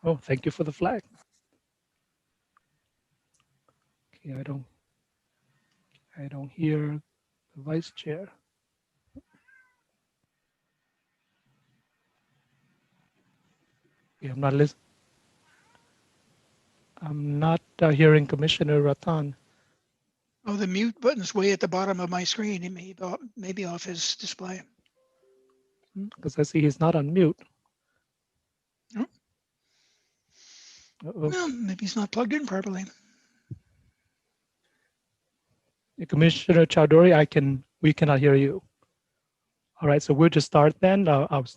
Oh, thank you for the flag. Okay, I don't hear the vice chair. Okay, I'm not hearing Commissioner Ratan. Oh, the mute button's way at the bottom of my screen. It may be off his display. Because I see he's not on mute. Oh. Uh-oh. Well, maybe he's not plugged in properly. Commissioner Chowdhury, we cannot hear you. All right, so we'll just start then. I'll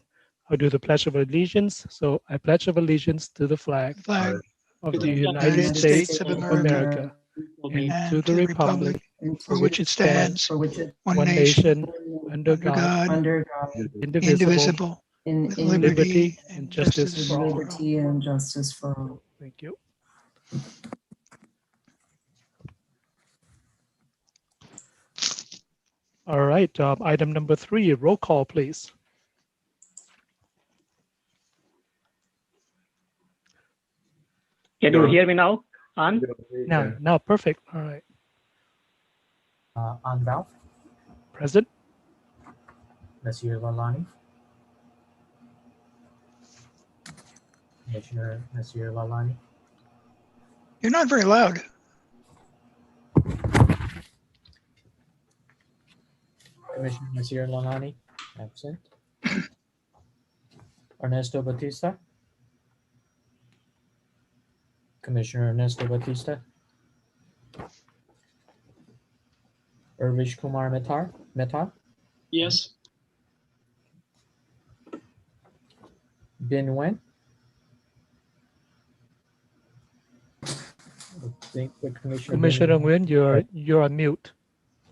do the Pledge of Allegiance. So I pledge of allegiance to the flag of the United States of America and to the republic for which it stands, one nation, under God, indivisible, with liberty and justice for all. Thank you. All right, item number 3, roll call, please. Can you hear me now? On? Now, perfect. All right. On Ralph, Present. Monsieur Lalani, Commissioner Monsieur Lalani, You're not very loud. Commissioner Monsieur Lalani, absent. Ernesto Batista, Commissioner Ernesto Batista, Urvish Kumar Mehta, Yes. Bin Nguyen. I think the Commissioner Nguyen, you're on mute.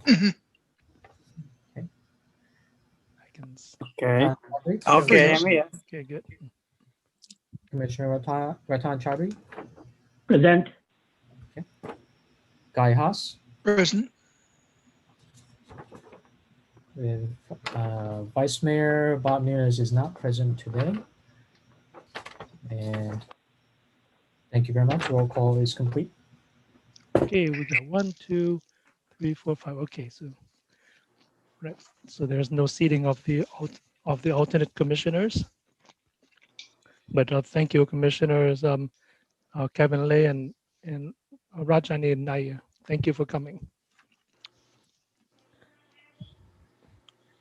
Mhm. Okay. I can. Okay. Okay, I'm here. Okay, good. Commissioner Ratan Chaudhary, Present. Guy Haas, Present. with Vice Mayor Bob Mears is not present today. And thank you very much. Roll call is complete. Okay, we got 1, 2, 3, 4, 5. Okay, so right. So there's no seating of the alternate commissioners. But thank you, commissioners Kevin Lay and Rajani Nair. Thank you for coming.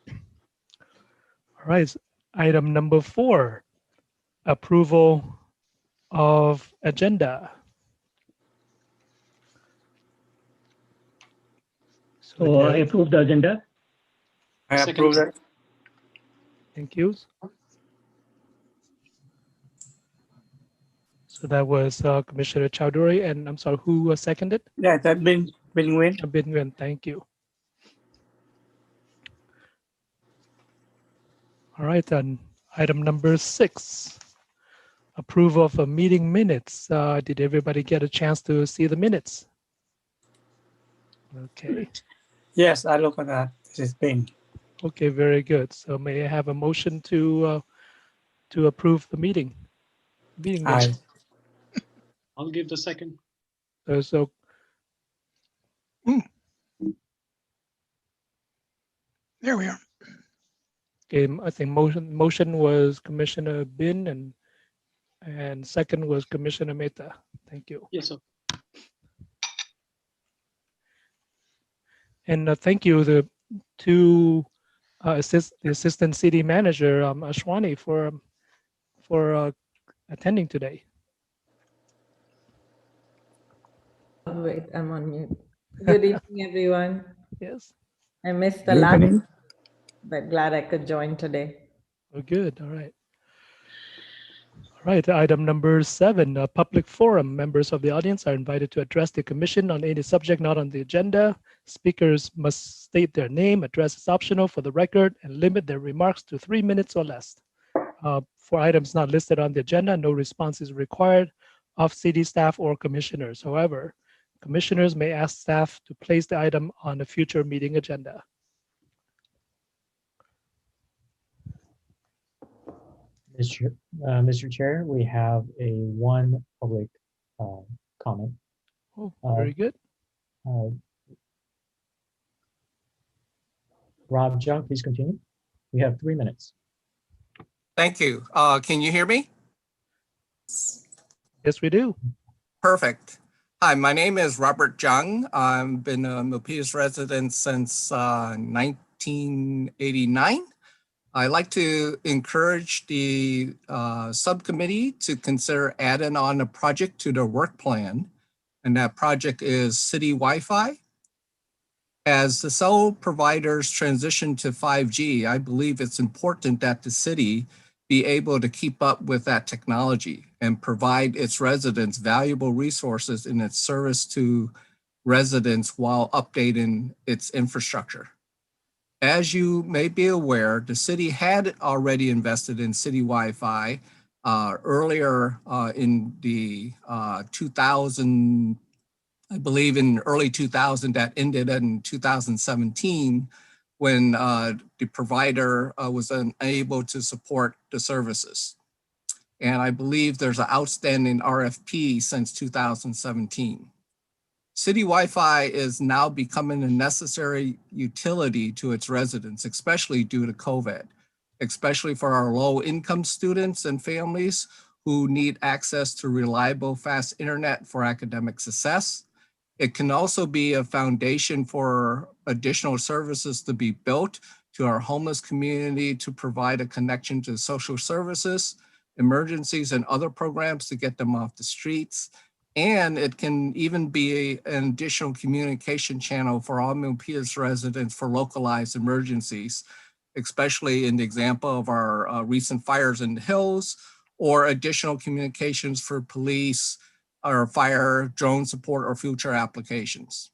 All right, item number 4, approval of agenda. So I approve the agenda. I approve that. Thank you. So that was Commissioner Chowdhury, and I'm sorry, who seconded? Yeah, that Bin Nguyen. Bin Nguyen, thank you. All right, then item number 6, approval of meeting minutes. Did everybody get a chance to see the minutes? Okay. Yes, I look at that. This is Bin. Okay, very good. So may I have a motion to approve the meeting minutes? I'll give the second. So There we are. okay, I think motion was Commissioner Bin and second was Commissioner Mehta. Thank you. Yes, sir. And thank you to the assistant city manager Ashwani for attending today. Wait, I'm on mute. Good evening, everyone. Yes. I missed the last, but glad I could join today. Oh, good. All right. All right. Item number 7, a public forum. Members of the audience are invited to address the commission on any subject not on the agenda. Speakers must state their name. Address is optional for the record and limit their remarks to 3 minutes or less. For items not listed on the agenda, no response is required of city staff or commissioners. However, commissioners may ask staff to place the item on a future meeting agenda. Mr. Chair, we have one public comment. Oh, very good. Rob Jung, please continue. We have 3 minutes. Thank you. Can you hear me? Yes, we do. Perfect. Hi, my name is Robert Jung. I've been a Milpitas resident since 1989. I'd like to encourage the subcommittee to consider adding on a project to their work plan, and that project is city Wi-Fi. As the cell providers transition to 5G, I believe it's important that the city be able to keep up with that technology and provide its residents valuable resources in its service to residents while updating its infrastructure. As you may be aware, the city had already invested in city Wi-Fi earlier in the 2000, I believe in early 2000, that ended in 2017 when the provider was unable to support the services. And I believe there's an outstanding RFP since 2017. City Wi-Fi is now becoming a necessary utility to its residents, especially due to COVID, especially for our low-income students and families who need access to reliable, fast internet for academic success. It can also be a foundation for additional services to be built to our homeless community to provide a connection to social services, emergencies, and other programs to get them off the streets. And it can even be an additional communication channel for all Milpitas residents for localized emergencies, especially in the example of our recent fires in the hills, or additional communications for police, or fire, drone support, or future applications.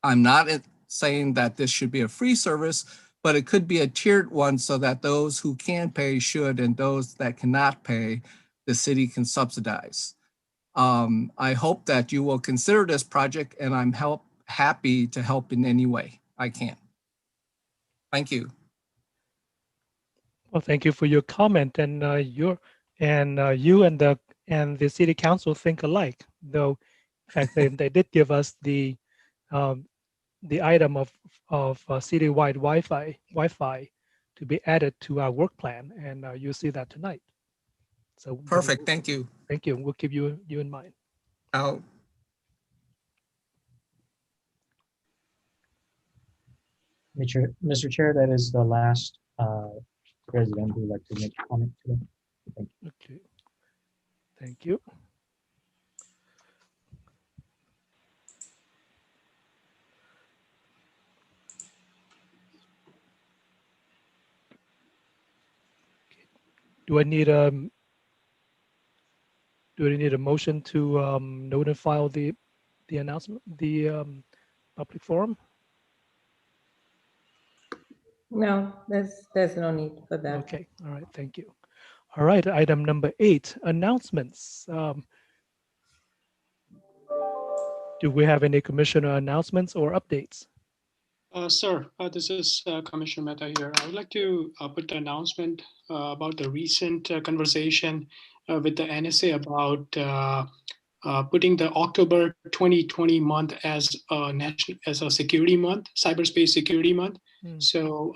I'm not saying that this should be a free service, but it could be a tiered one so that those who can pay should, and those that cannot pay, the city can subsidize. I hope that you will consider this project, and I'm happy to help in any way I can. Thank you. Well, thank you for your comment, and you and the city council think alike. Though, in fact, they did give us the item of citywide Wi-Fi to be added to our work plan, and you'll see that tonight. So Perfect. Thank you. Thank you. We'll keep you in mind. Mr. Chair, that is the last resident who would like to make a comment today. Thank you. Okay. Thank you. Do I need a motion to notify the announcement, the public forum? No, there's no need for that. Okay, all right, thank you. All right, item number 8, announcements. Do we have any commissioner announcements or updates? Sir, this is Commissioner Mehta here. I would like to put the announcement about the recent conversation with the NSA about putting the October 2020 month as a security month, cyberspace security month. So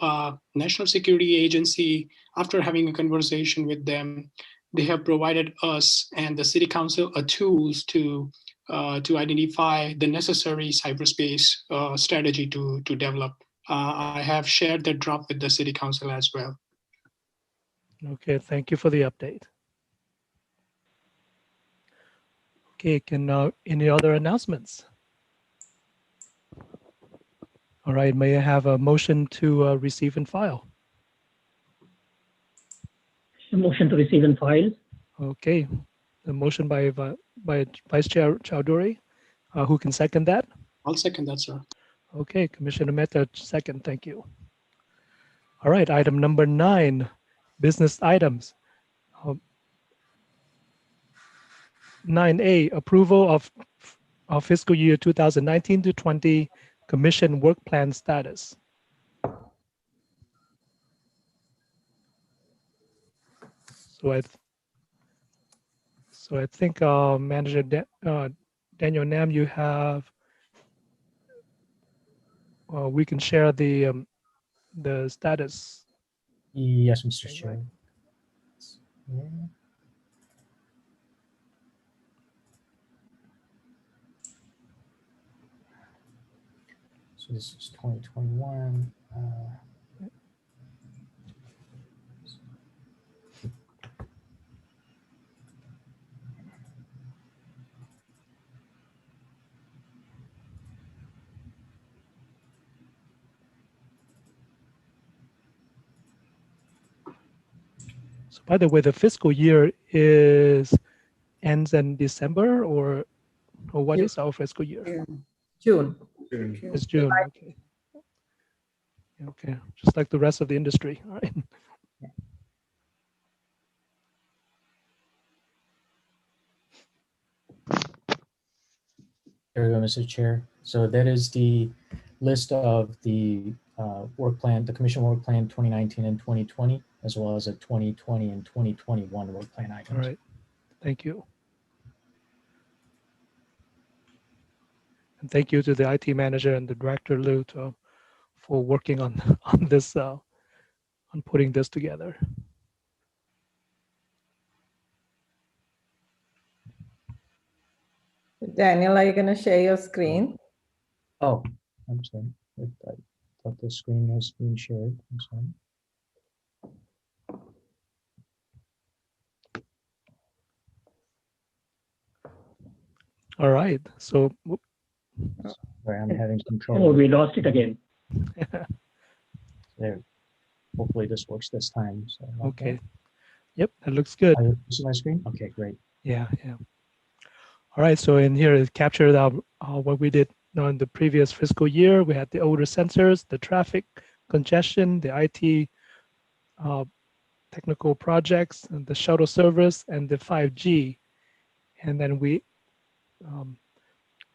National Security Agency, after having a conversation with them, they have provided us and the City Council tools to identify the necessary cyberspace strategy to develop. I have shared that draft with the City Council as well. Okay, thank you for the update. Okay, any other announcements? All right, may I have a motion to receive and file? A motion to receive and file. Okay, a motion by Vice Chair Chowdhury. Who can second that? I'll second that, sir. Okay, Commissioner Mehta, second, thank you. All right, item number 9, business items. 9A, approval of fiscal year 2019 to 20 Commission work plan status. So I think Manager Daniel Nam, you have. We can share the status. Yes, Mr. Okay, Chair. right. Yeah. So this is 2021. So by the way, the fiscal year ends in December, or what June. is our fiscal year? June. It's June. Okay. Okay. Just like the rest of the industry. All right. There we go, Mr. Chair. So that is the list of the work plan, the commission work plan 2019 and 2020, as well as a 2020 and 2021 work plan items. All right. Thank you. And thank you to the IT manager and the director, Lou, for working on this, on putting this together. Daniel, are you going to share your screen? Oh, I'm sorry. I thought the screen was being shared. I'm sorry. All right. So Sorry, I'm having some Oh, trouble. we lost it again. There. Hopefully this works this time. So okay. Yep, that looks good. You see my screen? Okay, great. Yeah, yeah. All right, so in here it captured what we did in the previous fiscal year. We had the odor sensors, the traffic congestion, the IT technical projects, and the shuttle service, and the 5G. And then we,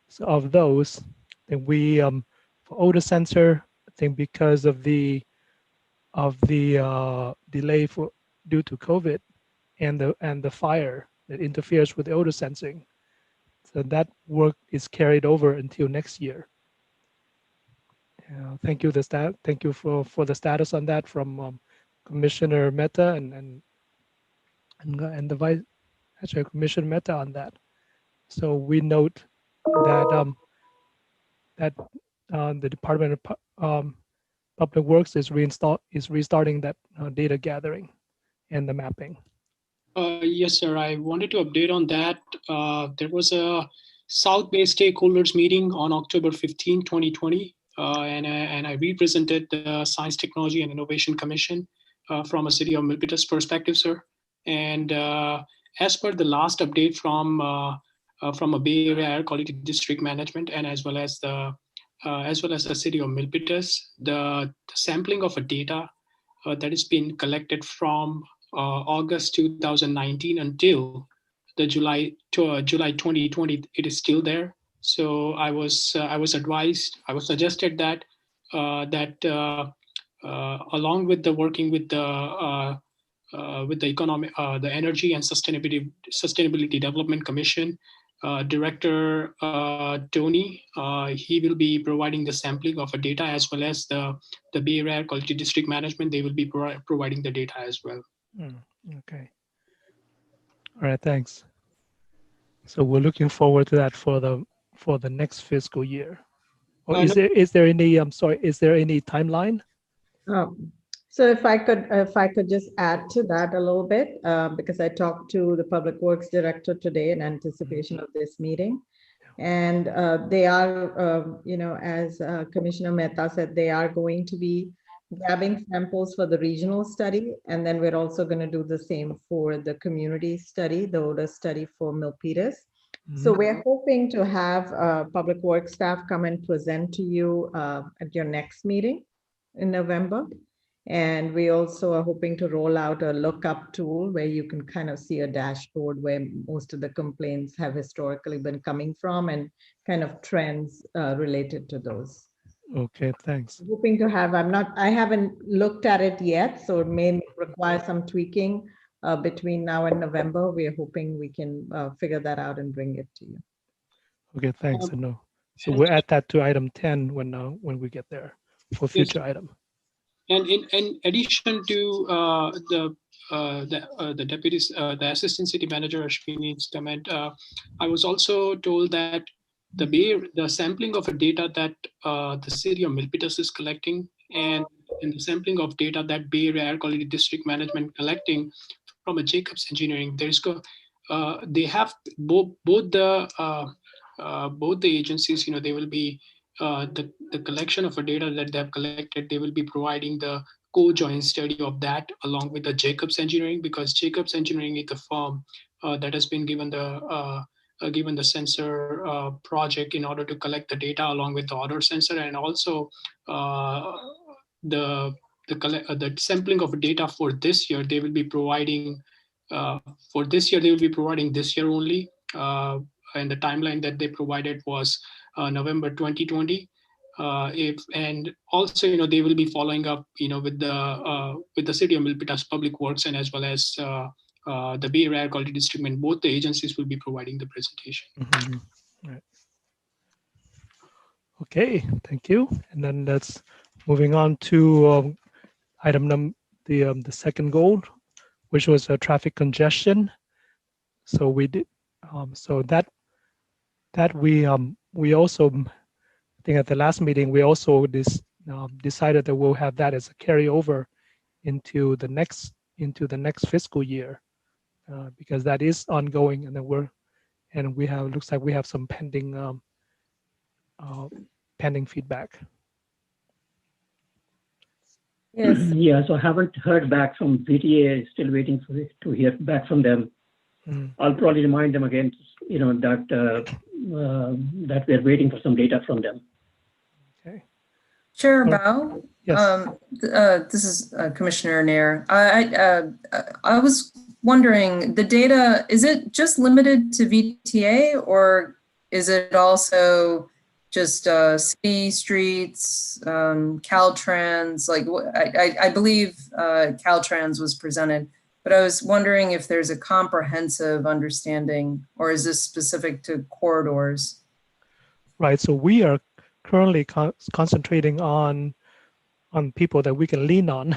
so of those, then we, for odor sensor, I think because of the delay due to COVID and the fire that interferes with the odor sensing. So that work is carried over until next year. Thank you, thank you for the status on that from Commissioner Mehta and the Vice actually Commissioner Mehta on that. So we note that the Department of Public Works is restarting that data gathering and the mapping. Yes, sir. I wanted to update on that. There was a South Bay stakeholders meeting on October 15, 2020, and I represented the Science, Technology, and Innovation Commission from a City of Milpitas perspective, sir. And as per the last update from a Bay Area Air Quality District Management, and as well as the City of Milpitas, the sampling of a data that has been collected from August 2019 until the July 2020, it is still there. So I was suggested that along with the working with the economic, the Energy and Sustainability Development Commission, Director Tony, he will be providing the sampling of a data, as well as the Bay Area Quality District Management. They will be providing the data as well. Okay. All right. Thanks. So we're looking forward to that for the next fiscal year. Or is there any? I'm sorry. Is there any timeline? So if I could just add to that a little bit, because I talked to the Public Works Director today in anticipation of this meeting, and they are, as Commissioner Mehta said, they are going to be grabbing samples for the regional study, and then we're also going to do the same for the community study, the odor study for Milpitas. So we're hoping to have Public Works staff come and present to you at your next meeting in November. And we also are hoping to roll out a lookup tool where you can kind of see a dashboard where most of the complaints have historically been coming from, and kind of trends related to those. Okay, thanks. Hoping to have, I haven't looked at it yet, so it may require some tweaking between now and November. We are hoping we can figure that out and bring it to you. Okay, thanks. Um, No. So we'll add that to item 10 when we get there for Yes. future item. And in addition to the deputy, the assistant city manager Ashwini's comment, I was also told that the sampling of a data that the city of Milpitas is collecting, and the sampling of data that Bay Area Air Quality District Management collecting from a Jacobs Engineering, they have both the agencies. They will be the collection of a data that they have collected. They will be providing the co-joint study of that along with the Jacobs Engineering, because Jacobs Engineering is the firm that has been given the sensor project in order to collect the data along with the other sensor, and also the sampling of data for this year. They will be providing this year only, and the timeline that they provided was November 2020. And also, they will be following up, with the city of Milpitas Public Works, and as well as the Bay Area Air Quality District, and both the agencies will be providing the presentation. Mhm. Right. Okay, thank you. And then that's moving on to item the second goal, which was traffic congestion. So we did so that we also, I think at the last meeting we also decided that we'll have that as a carryover into the next fiscal year, because that is ongoing, and then we have, looks like we have some pending feedback. Yes. Yeah, so I haven't heard back from VTA, still waiting to hear back from them. Mhm. I'll probably remind them again, that we're waiting for some data from them. Okay. Chair Sure. Bao, Yes. this is Commissioner Nair. I was wondering, the data, is it just limited to VTA, or is it also just city streets, Caltrans? Like, I believe Caltrans was presented, but I was wondering if there's a comprehensive understanding, or is this specific to corridors? Right. So we are currently concentrating on people that we can lean on,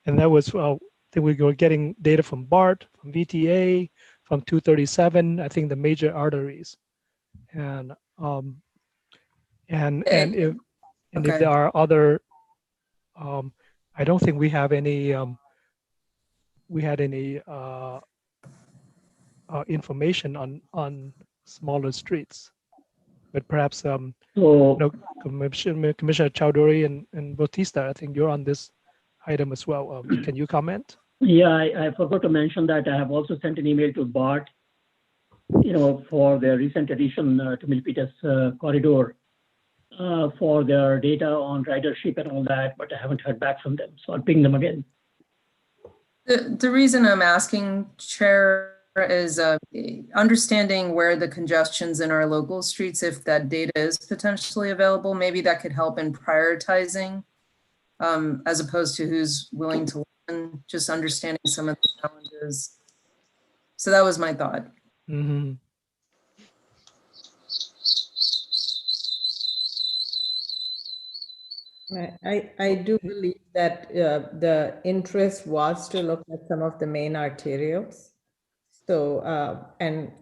and that was that we were getting data from BART, from VTA, from 237. I think the major arteries, and if Okay. there are other, I don't think we have any. We had any information on smaller streets, but perhaps So Commissioner Chowdhury and Bautista, I think you're on this item as well. Can you comment? yeah, I forgot to mention that I have also sent an email to BART, for their recent addition to Milpitas corridor, for their data on ridership and all that, but I haven't heard back from them. So I'll ping them again. The reason I'm asking, Chair, is understanding where the congestions in our local streets, if that data is potentially available, maybe that could help in prioritizing, as opposed to who's willing to listen, just understanding some of the challenges. So that was my thought. Mm-hmm. I do believe that the interest was to look at some of the main arterials. So, and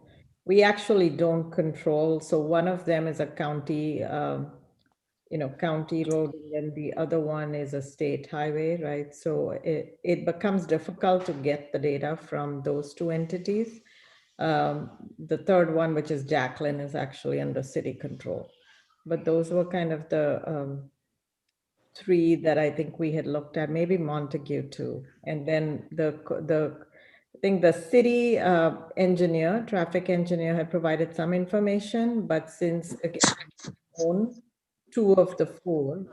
we actually don't control. So one of them is a county, county road, and the other one is a state highway, right? So it becomes difficult to get the data from those two entities. The third one, which is Jacqueline, is actually under city control. But those were kind of the three that I think we had looked at, maybe Montague too. And then I think the city engineer, traffic engineer, had provided some information, but since again, own two of the four,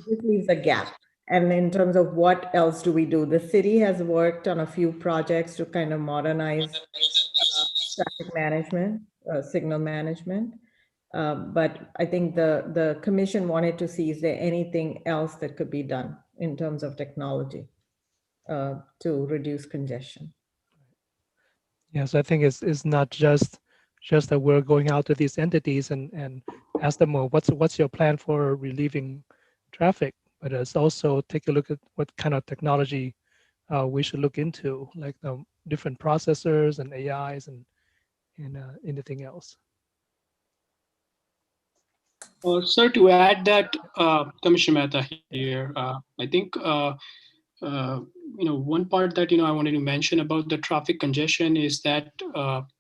it leaves a gap. And in terms of what else do we do, the city has worked on a few projects to kind of modernize traffic management, signal management. But I think the commission wanted to see, is there anything else that could be done in terms of technology? to reduce congestion. Yes, I think it's not just that we're going out to these entities and ask them, well, what's your plan for relieving traffic? But it's also take a look at what kind of technology we should look into, like different processors and AIs and anything else. Sir, to add that, Commissioner Mehta here, I think one part that I wanted to mention about the traffic congestion is that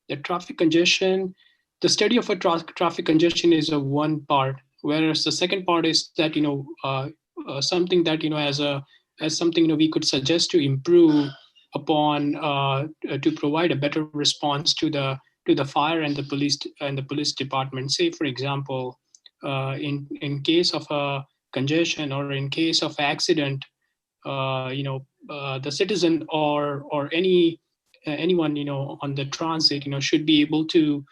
the traffic congestion, the study of a traffic congestion is a one part, whereas the second part is that something that as something we could suggest to improve upon to provide a better response to the fire and the police department. Say, for example, in case of a congestion or in case of accident, the citizen or anyone on the transit should be able to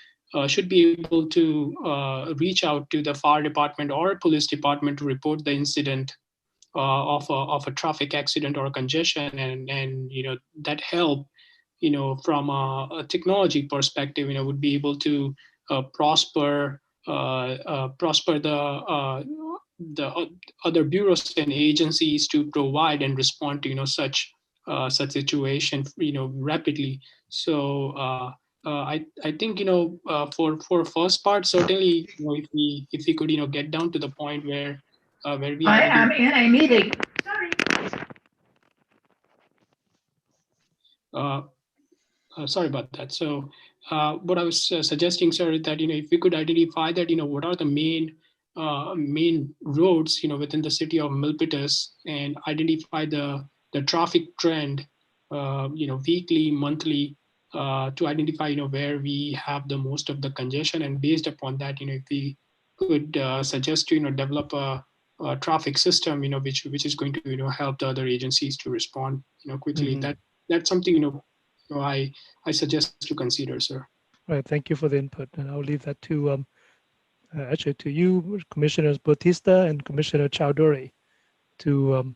reach out to the fire department or police department to report the incident of a traffic accident or congestion, and that help from a technology perspective would be able to prosper the other bureaus and agencies to provide and respond to such situation rapidly. So I think for first part, certainly if we could get down to the point where we I am in a meeting. Sorry about that. So what I was suggesting, sir, is that if we could identify that what are the main roads within the city of Milpitas, and identify the traffic trend weekly, monthly, to identify where we have the most of the congestion, and based upon that if we could suggest to develop a traffic system which is going to help the other agencies to respond quickly. Mm-hmm. That's something I suggest to consider, sir. Right. Thank you for the input, and I'll leave that to actually to you, Commissioners Bautista and Commissioner Chowdhury, to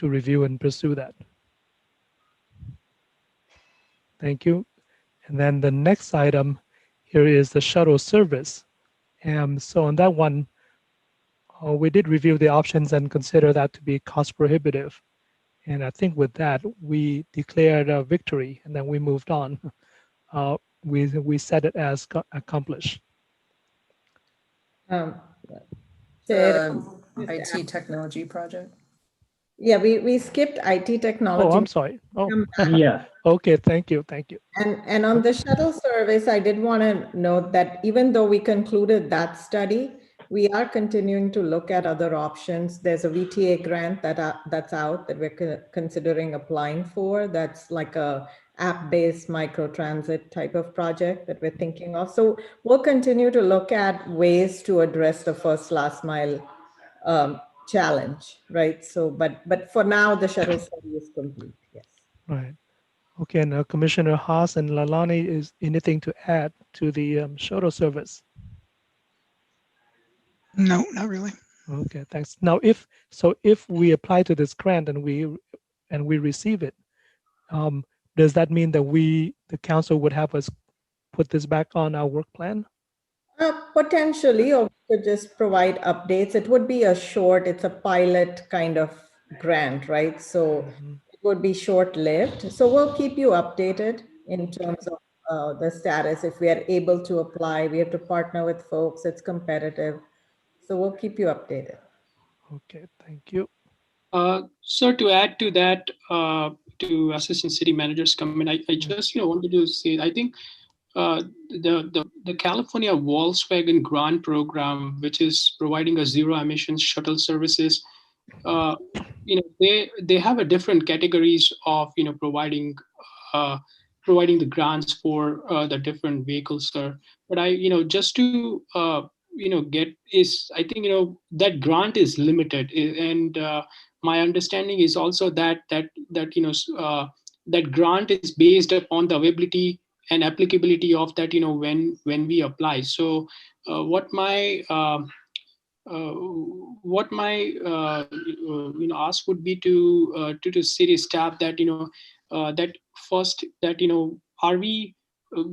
review and pursue that. Thank you. And then the next item here is the shuttle service. And so on that one, we did review the options and consider that to be cost prohibitive. And I think with that, we declared a victory, and then we moved on. We set it as accomplished. The IT technology project. Yeah, we skipped IT technology. Oh, I'm sorry. Oh, Yeah. okay. Thank you. Thank you. And on the shuttle service, I did want to note that even though we concluded that study, we are continuing to look at other options. There's a VTA grant that's out that we're considering applying for. That's like a app-based microtransit type of project that we're thinking of. So we'll continue to look at ways to address the first last mile challenge, right? So, but for now, the shuttle study is complete. Yes. Right. Okay. Now, Commissioner Haas and Lalani, is anything to add to the shuttle service? No, not really. Okay, thanks. Now, if we apply to this grant and we receive it, does that mean that the council would have us put this back on our work plan? Potentially, or we could just provide updates. It would be it's a pilot kind of grant, right? So it would be short-lived. So we'll keep you updated in terms of the status. If we are able to apply, we have to partner with folks. It's competitive. So we'll keep you updated. Okay, thank you. Sir, to add to that, to Assistant City Manager's comment, I just wanted to say, I think the California Volkswagen grant program, which is providing a zero emissions shuttle services, they have a different categories of providing the grants for the different vehicles, sir. But just to get is, I think that grant is limited, and my understanding is also that that grant is based upon the availability and applicability of that when we apply. So what my what my ask would be to city staff that that first that are we uh,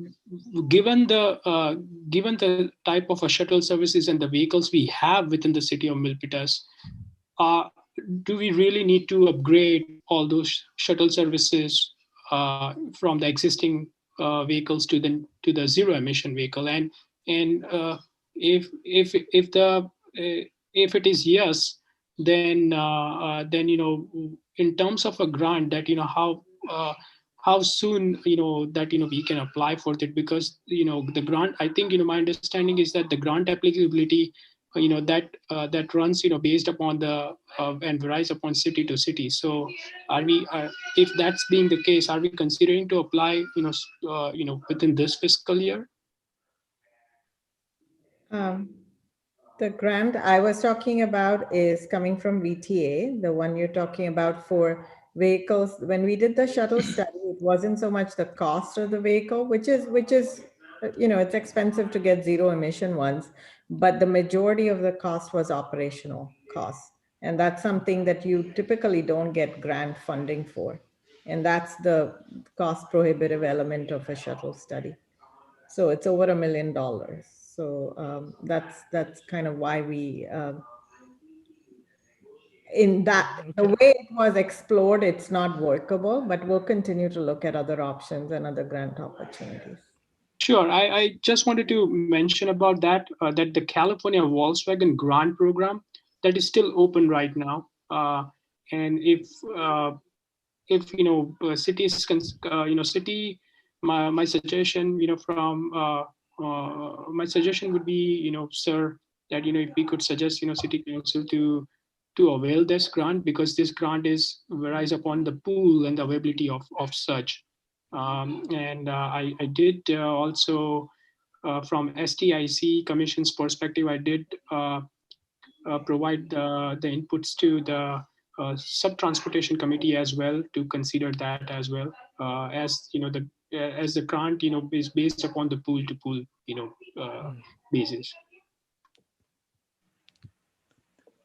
given the type of a shuttle services and the vehicles we have within the city of Milpitas, uh, do we really need to upgrade all those shuttle services from the existing vehicles to the zero emission vehicle? And if the if it is yes, then in terms of a grant, that how soon that we can apply for it, because the grant, I think my understanding is that the grant applicability that runs based upon the and varies upon city to city. So are we if that's being the case, are we considering to apply within this fiscal year? Um, The grant I was talking about is coming from VTA, the one you're talking about for vehicles. When we did the shuttle study, it wasn't so much the cost of the vehicle, which is, it's expensive to get zero emission ones, but the majority of the cost was operational costs. And that's something that you typically don't get grant funding for. And that's the cost prohibitive element of a shuttle study. So it's over $1 million. So that's kind of why we, in that, the Okay. way it was explored, it's not workable, but we'll continue to look at other options and other grant opportunities. Sure. I just wanted to mention about that, that the California Volkswagen grant program that is still open right now. And if cities can city, my suggestion from my suggestion would be sir, that if we could suggest city council to avail this grant, because this grant is varies upon the pool and the availability of such. And I did also from STIC Commission's perspective, I did provide the inputs to the sub-transportation committee as well, to consider that as well, as as the grant is based upon the pool to pool basis.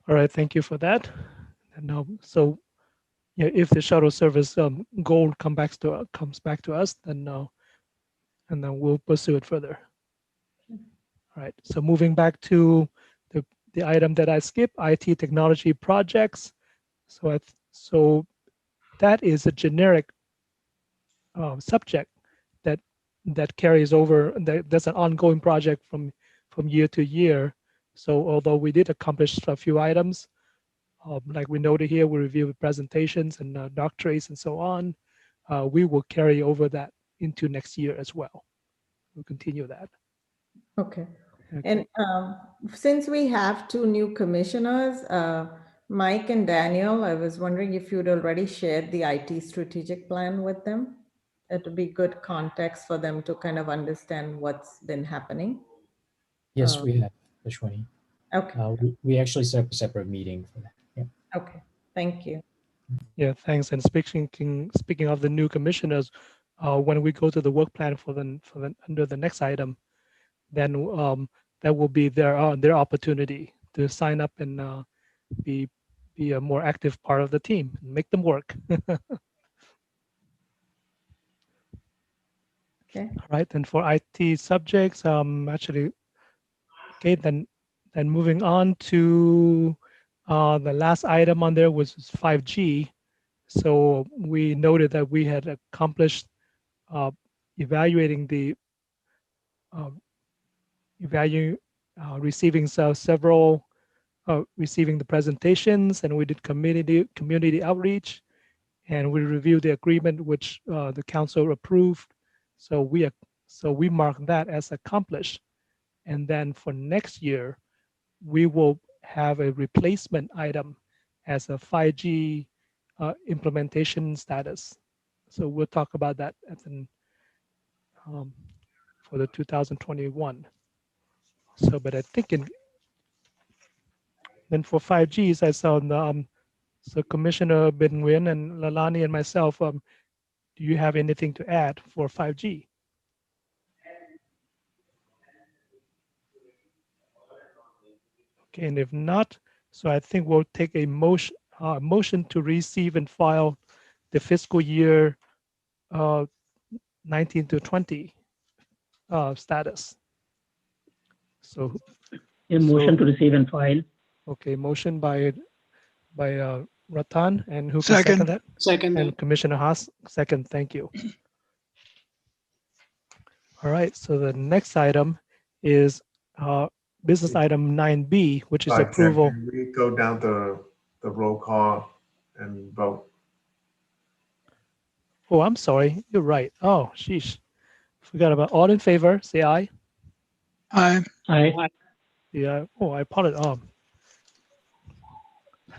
All right. Thank you for that. And so yeah, if the shuttle service goal comes back to us, then and then we'll pursue it further. All right. So moving back to the item that I skipped, IT technology projects. So that is a generic subject that carries over. That's an ongoing project from year to year. So although we did accomplish a few items, like we noted here, we reviewed presentations and doctorates and so on. We will carry over that into next year as well. We'll continue that. Okay. Okay. And since we have two new commissioners, Mike and Daniel, I was wondering if you'd already shared the IT strategic plan with them. It would be good context for them to kind of understand what's been happening. Yes, we have, Ashwini. Okay. We actually set up a separate meeting for that. Yeah. Okay. Thank you. Yeah, thanks. And speaking of the new commissioners, when we go to the work plan for the under the next item, then that will be their opportunity to sign up and be a more active part of the team and make them work. Okay. All right, and for IT subjects, actually, okay, then moving on to the last item on there was 5G. So we noted that we had accomplished evaluating the receiving several receiving the presentations, and we did community outreach, and we reviewed the agreement which the council approved. So we mark that as accomplished. And then for next year, we will have a replacement item as a 5G implementation status. So we'll talk about that for the 2021. So, but I think then for 5Gs, I saw so Commissioner Ben Nguyen and Lalani and myself, do you have anything to add for 5G? Okay, and if not, so I think we'll take a motion to receive and file the fiscal year 19 to 20 status. So, A motion to receive and file. okay, motion by Ratan, and who can second Second. that? Second. And Commissioner Haas, second, thank you. All right, so the next item is business item 9B, which is Sorry, Ted, approval. can we go down the roll call and vote? Oh, I'm sorry, you're right. Oh, sheesh. Forgot about all in favor, say aye. Aye. Aye. Yeah, oh, I apologize.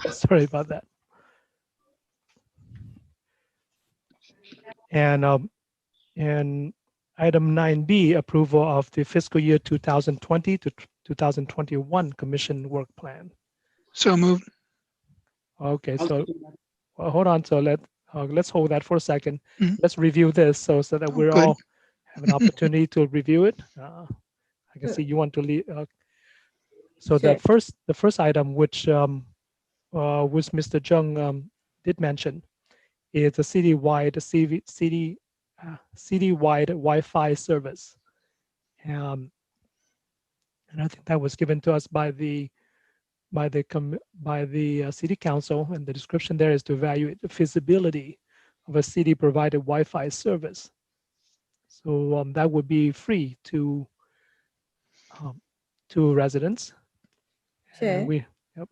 Sorry about that. And item 9B, approval of the fiscal year 2020 to 2021 commission work plan. So moved. Okay, I'll so second that. well, hold on. So let's hold that for a second. Mhm. Let's review this so that Oh, we're good. all have an opportunity to review it. I can see you want to leave. So Sure. the first item, which Mr. Jung did mention, is a citywide citywide Wi-Fi service. And I think that was given to us by the city council, and the description there is to evaluate the feasibility of a city provided Wi-Fi service. So that would be free to residents. Sure.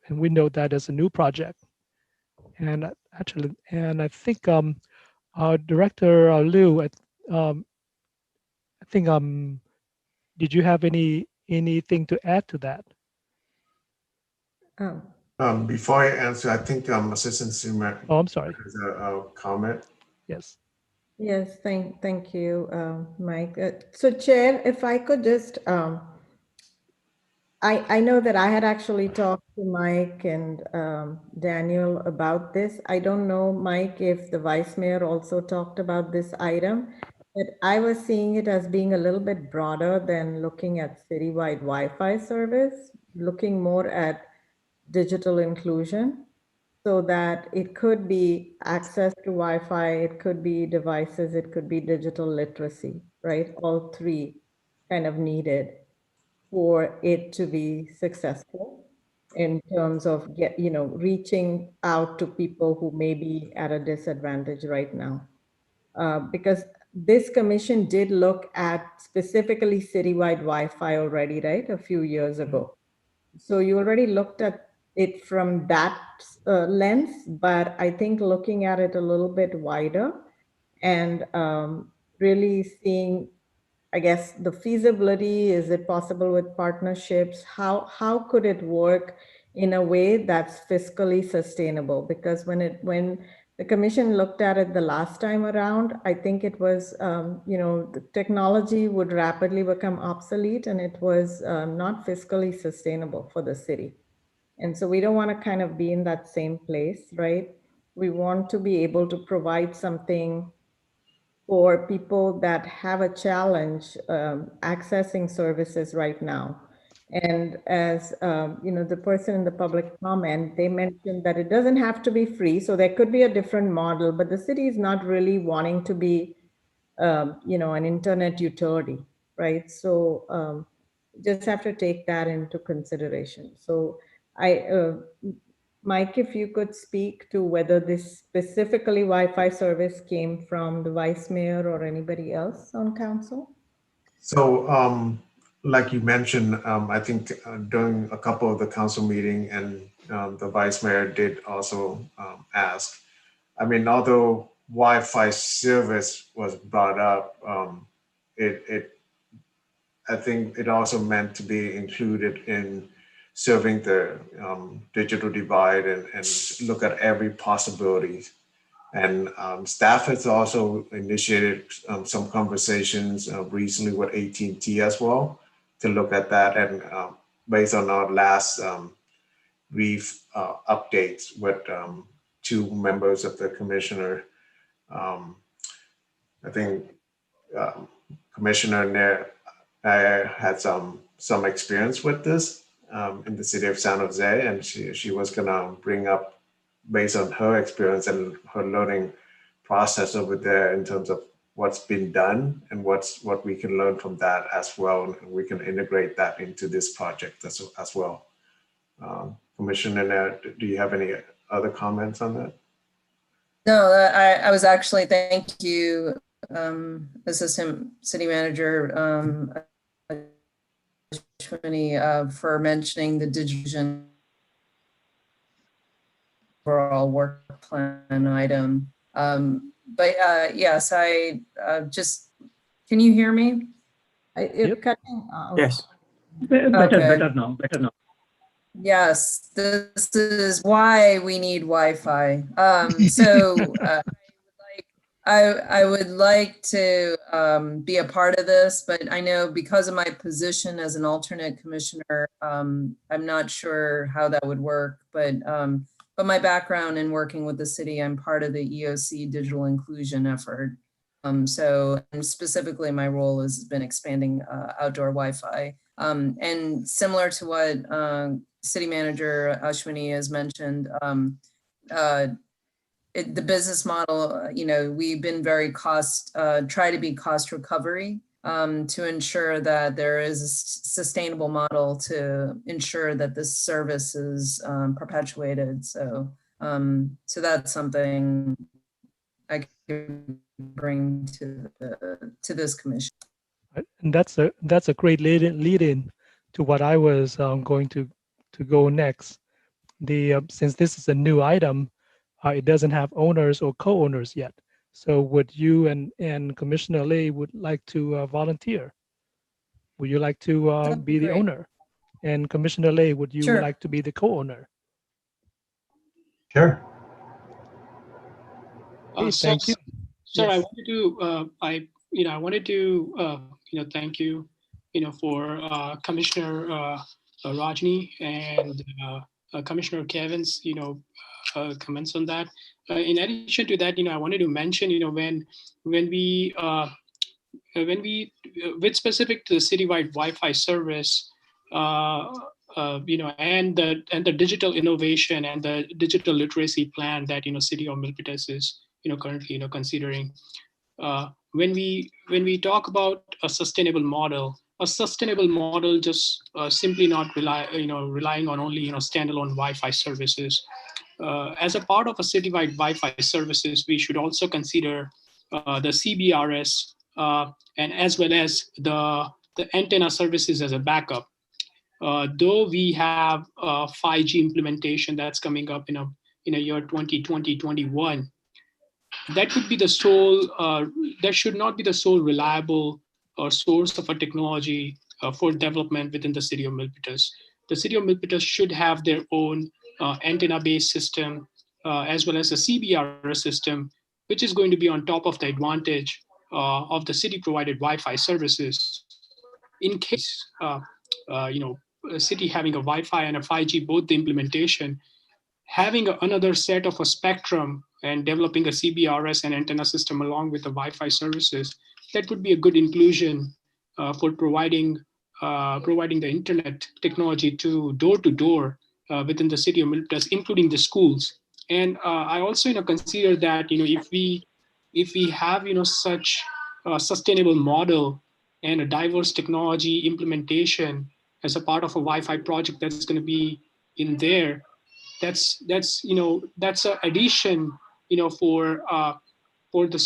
And we know that as a new project. And actually, and I think Director Liu, I think did you have anything to add to that? Oh, Before I answer, I think Assistant Sumac Oh, I'm sorry. has a comment. Yes. yes, thank you, Mike. So Chair, if I could just, I know that I had actually talked to Mike and Daniel about this. I don't know, Mike, if the Vice Mayor also talked about this item, but I was seeing it as being a little bit broader than looking at citywide Wi-Fi service, looking more at digital inclusion, so that it could be access to Wi-Fi, it could be devices, it could be digital literacy, right? All three kind of needed for it to be successful in terms of reaching out to people who may be at a disadvantage right now. Because this commission did look at specifically citywide Wi-Fi already, right? A few years ago. So you already looked at it from that lens, but I think looking at it a little bit wider and really seeing, I guess, the feasibility, is it possible with partnerships? How could it work in a way that's fiscally sustainable? Because when the commission looked at it the last time around, I think it was, the technology would rapidly become obsolete and it was not fiscally sustainable for the city. And so we don't want to kind of be in that same place, right? We want to be able to provide something for people that have a challenge accessing services right now. And as the person in the public comment, they mentioned that it doesn't have to be free. So there could be a different model, but the city is not really wanting to be, an internet utility, right? So just have to take that into consideration. So Mike, if you could speak to whether this specifically Wi-Fi service came from the Vice Mayor or anybody else on council? So like you mentioned, I think during a couple of the council meeting and the Vice Mayor did also ask. I mean, although Wi-Fi service was brought up, I think it also meant to be included in serving the digital divide and look at every possibility. And staff has also initiated some conversations recently with AT&T as well to look at that. And based on our last brief updates with two members of the commissioner, I think Commissioner Nair had some experience with this. in the city of San Jose, and she was gonna bring up, based on her experience and her learning process over there, in terms of what's been done and what we can learn from that as well, and we can integrate that into this project as well. Commissioner, do you have any other comments on that? No, I was actually, thank you, Assistant City Manager for mentioning the digital overall work plan item. But yes, I just, can you hear me? You're cutting out. Yes. Better now. Yes, this is why we need Wi-Fi. So I would like to be a part of this, but I know because of my position as an alternate commissioner, I'm not sure how that would work. But my background in working with the city, I'm part of the EOC digital inclusion effort. So and specifically my role has been expanding outdoor Wi-Fi. And similar to what City Manager Ashwini has mentioned, the business model, we've been very try to be cost recovery to ensure that there is a sustainable model to ensure that this service is perpetuated. So, so that's something I can bring to this commission. And that's a great lead in to what I was going to go next. Since this is a new item, it doesn't have owners or co-owners yet. So would you and Commissioner Lay would like to volunteer? Would you like to be the owner? And Commissioner Lay, would you like to be the co-owner? Sure. Thank you. Sir, yes. I wanted to thank you, for Commissioner Rajni and Commissioner Kevin's, comments on that. In addition to that, I wanted to mention, when we with specific to the citywide Wi-Fi service, and the digital innovation and the digital literacy plan that City of Milpitas is currently considering. When we talk about a sustainable model just simply not relying on only standalone Wi-Fi services. As a part of a citywide Wi-Fi services, we should also consider the CBRS and as well as the antenna services as a backup. Though we have 5G implementation that's coming up in a year 2020-21, that could be the sole, that should not be the sole reliable source of a technology for development within the City of Milpitas. The City of Milpitas should have their own antenna-based system, as well as a CBRS system, which is going to be on top of the advantage of the city-provided Wi-Fi services. In case, a city having a Wi-Fi and a 5G, both the implementation, having another set of a spectrum and developing a CBRS and antenna system along with the Wi-Fi services, that would be a good inclusion for providing the internet technology to door within the City of Milpitas, including the schools. And I also consider that if we have such a sustainable model and a diverse technology implementation as a part of a Wi-Fi project that's going to be in there, that's an addition for the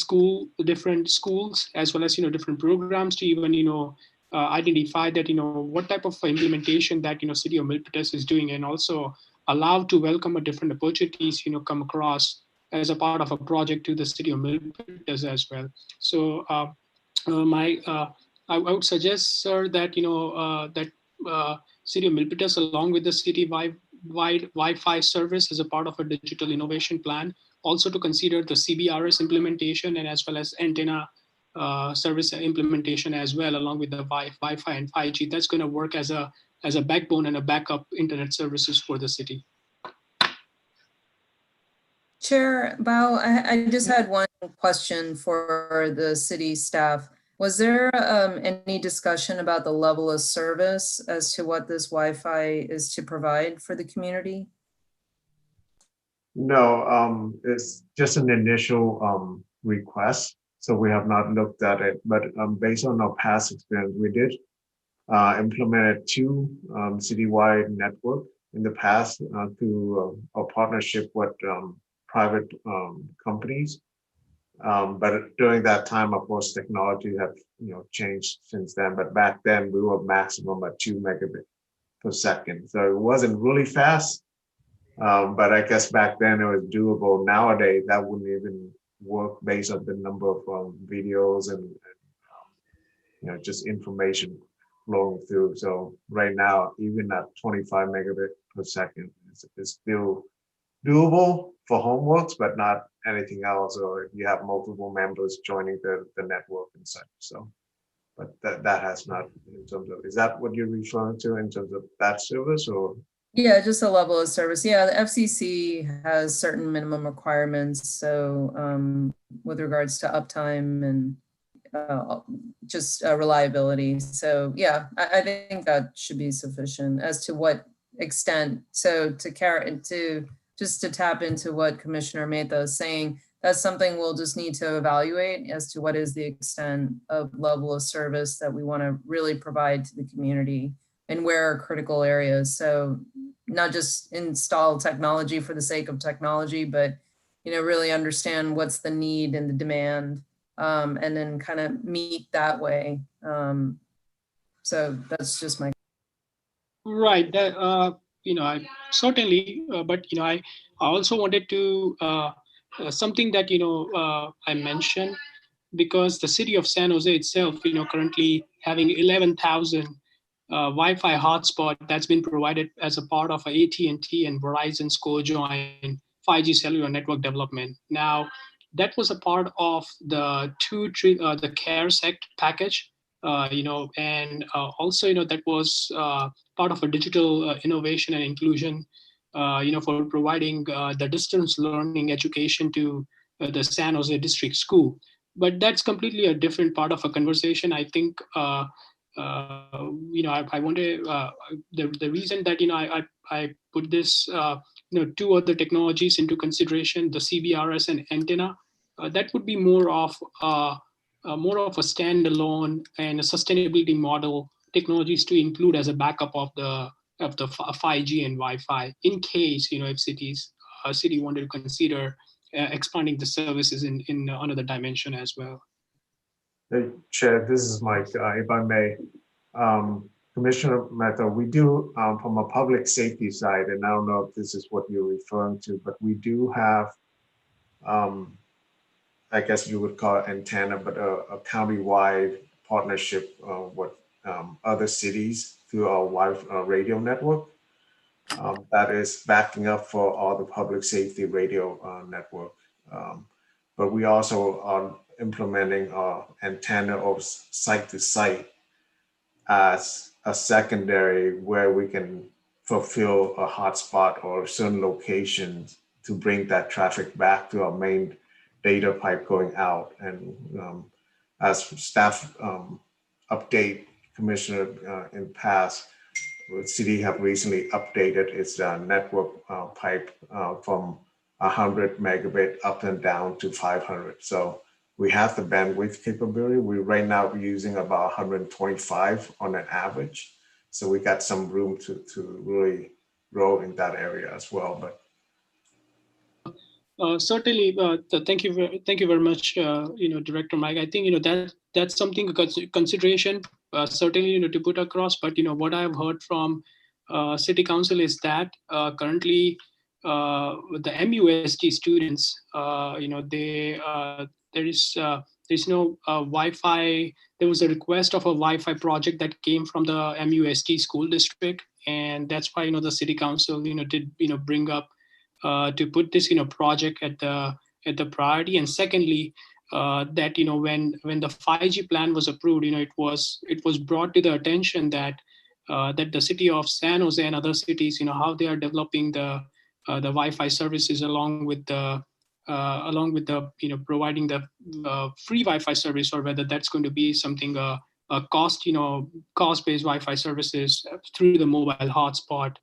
different schools, as well as different programs to even identify that what type of implementation that City of Milpitas is doing, and also allow to welcome a different opportunities come across as a part of a project to the City of Milpitas as well. So I would suggest, sir, that City of Milpitas, along with the city-wide Wi-Fi service, as a part of a digital innovation plan, also to consider the CBRS implementation and as well as antenna service implementation as well, along with the Wi-Fi and 5G. That's going to work as a backbone and a backup internet services for the city. Chair Bao, I just had one question for the city staff. Was there any discussion about the level of service as to what this Wi-Fi is to provide for the community? No, it's just an initial request. So we have not looked at it, but based on our past experience, we did implement 2 citywide network in the past through a partnership with private companies. But during that time, of course, technology have changed since then. But back then, we were maximum at 2 megabit per second, so it wasn't really fast. But I guess back then it was doable. Nowadays, that wouldn't even work based on the number of videos and just information flowing through. So right now, even at 25 megabit per second, it's still doable for homeworks, but not anything else. Or if you have multiple members joining the network and such. So, but that has not, in terms of, is that what you're referring to in terms of that service, or? Yeah, just a level of service. Yeah, the FCC has certain minimum requirements. So with regards to uptime and just reliability. So yeah, I think that should be sufficient. As to what extent, so just to tap into what Commissioner Mehta is saying, that's something we'll just need to evaluate as to what is the extent of level of service that we want to really provide to the community and where are critical areas. So not just install technology for the sake of technology, but really understand what's the need and the demand, and then kind of meet that way. So that's just my. Right. That I certainly, but I also wanted to something that I mentioned, because the city of San Jose itself, currently having 11,000 Wi-Fi hotspot that's been provided as a part of AT&T and Verizon's co-joint 5G cellular network development. Now, that was a part of the the CARES Act package, and also that was part of a digital innovation and inclusion, for providing the distance learning education to the San Jose district school. But that's completely a different part of a conversation. I think I wonder the reason that I put this 2 other technologies into consideration, the CBRS and antenna, that would be more of a standalone and a sustainability model technologies to include as a backup of the 5G and Wi-Fi, in case if city wanted to consider expanding the services in another dimension as well. Hey, Chair, this is Mike. If I may, Commissioner Mehta, we do, from a public safety side, and I don't know if this is what you're referring to, but we do have, I guess you would call it antenna, but a county-wide partnership with other cities through our Wi-Fi radio network that is backing up for all the public safety radio network. But we also are implementing antenna of site to site as a secondary where we can fulfill a hotspot or certain locations to bring that traffic back to our main data pipe going out. And as staff update, Commissioner, in past, the city have recently updated its network pipe from 100 megabit up and down to 500. So we have the bandwidth capability. We right now we're using about 125 on an average. So we got some room to really grow in that area as well. But certainly, thank you very much, Director Mike. I think that's something consideration, certainly to put across. But what I've heard from City Council is that currently the MUST students, there's no Wi-Fi. There was a request of a Wi-Fi project that came from the MUST school district, and that's why the City Council did bring up to put this project at the priority. And secondly, that when the 5G plan was approved, it was brought to the attention that the city of San Jose and other cities, how they are developing the Wi-Fi services along with the along with the providing the free Wi-Fi service, or whether that's going to be something a cost-based Wi-Fi services through the mobile hotspot.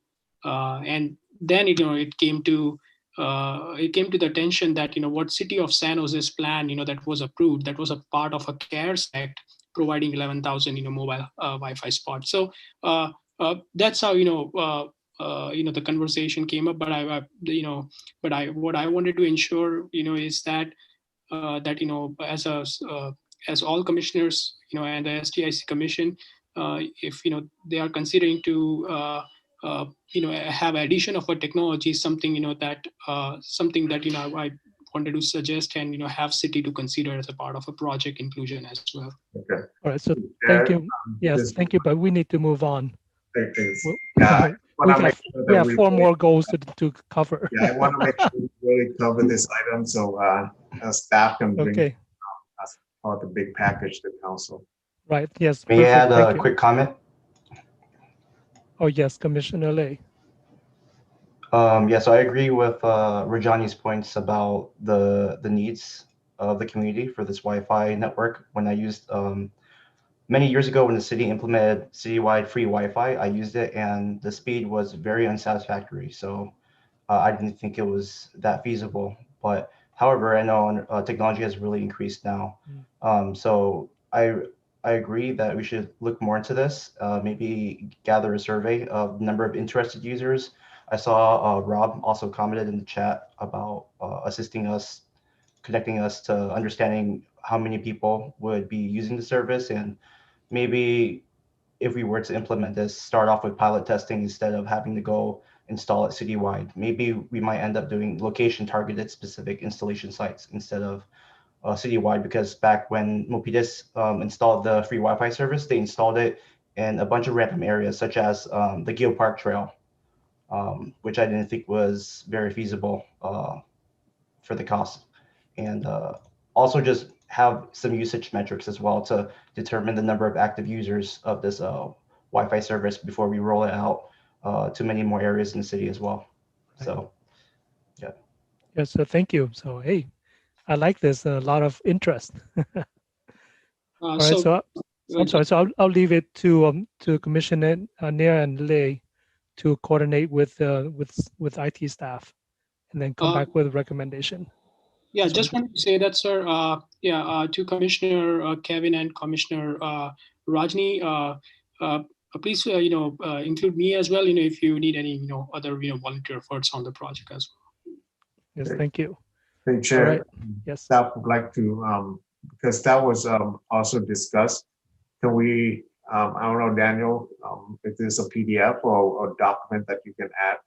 And then it came to the attention that what City of San Jose's plan that was approved, that was a part of a CARES Act providing 11,000 mobile Wi-Fi spots. So that's how the conversation came up. But what I wanted to ensure is that as all commissioners and the STIC commission, if they are considering to have addition of a technology, something that I wanted to suggest and have city to consider as a part of a project inclusion as well. Okay. All right, so thank you. Yes, thank you, but we need to move on. Thanks. We have 4 more goals to cover. Yeah, I want to make sure we really cover this item so staff can bring Okay. us part the big package to council. Right, yes. May I perfect, add thank a you. quick comment? Oh, yes, Commissioner Lay. Yes, I agree with Rajani's points about the needs of the community for this Wi-Fi network. When I used many years ago, when the city implemented citywide free Wi-Fi, I used it and the speed was very unsatisfactory. So I didn't think it was that feasible. But however, I know technology has really increased now. So I agree that we should look more into this, maybe gather a survey of the number of interested users. I saw Rob also commented in the chat about assisting us, connecting us to understanding how many people would be using the service. And maybe if we were to implement this, start off with pilot testing instead of having to go install it citywide. Maybe we might end up doing location targeted specific installation sites instead of citywide, because back when Mopitis installed the free Wi-Fi service, they installed it in a bunch of random areas, such as the Geo Park Trail, which I didn't think was very feasible for the cost. And also just have some usage metrics as well to determine the number of active users of this Wi-Fi service before we roll it out to many more areas in the city as well. So, yeah. Yes, so thank you. So, hey, I like this, a lot of interest. All right, so I'm sorry, so I'll leave it to Commissioner Nair and Lay to coordinate with IT staff and then come back with a recommendation. Yeah, just wanted to say that, sir. To Commissioner Kevin and Commissioner Rajni, please include me as well. If you need any other volunteer efforts on the project as well. Yes, thank you. Hey, Chair. All right. Yes. Staff would like to because that was also discussed. Can we? I don't know, Daniel, if there's a PDF or document that you can add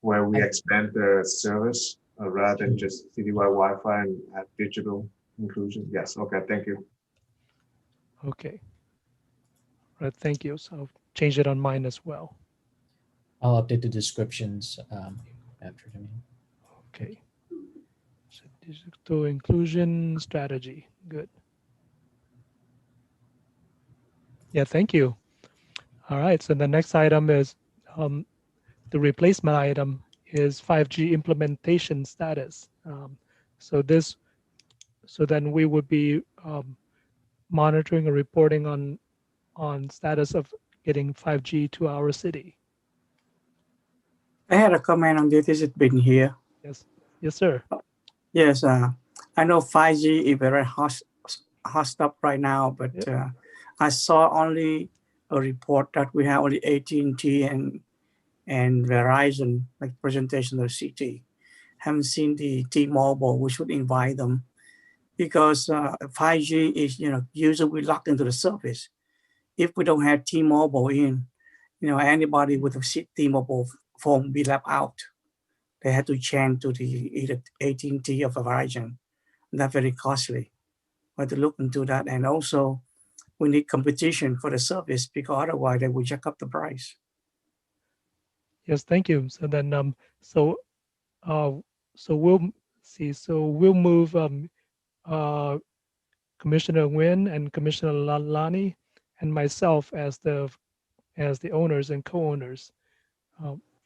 where we expand the service rather than just citywide Wi-Fi and add digital inclusion. Yes. Okay. Thank you. Okay. All right. Thank you. So I'll change it on mine as well. I'll update the descriptions after the meeting. Okay. So digital inclusion strategy. Good. Yeah, thank you. All right. So the next item is the replacement item is 5G implementation status. So then we would be monitoring or reporting on status of getting 5G to our city. I had a comment on this. Is it been here? Yes. Yes, sir. Yes. I know 5G is very hot stuff right now, but I saw only a report that we have only AT&T and Verizon, like presentation of the city. Haven't seen the T-Mobile. We should invite them because 5G is, usually locked into the service. If we don't have T-Mobile in, anybody with a T-Mobile phone be left out. They had to change to the either AT&T or Verizon. That's very costly. We have to look into that. And also, we need competition for the service because otherwise they will jack up the price. Yes, thank you. So then, so we'll see. So we'll move Commissioner Nguyen and Commissioner Lalani and myself as the owners and co-owners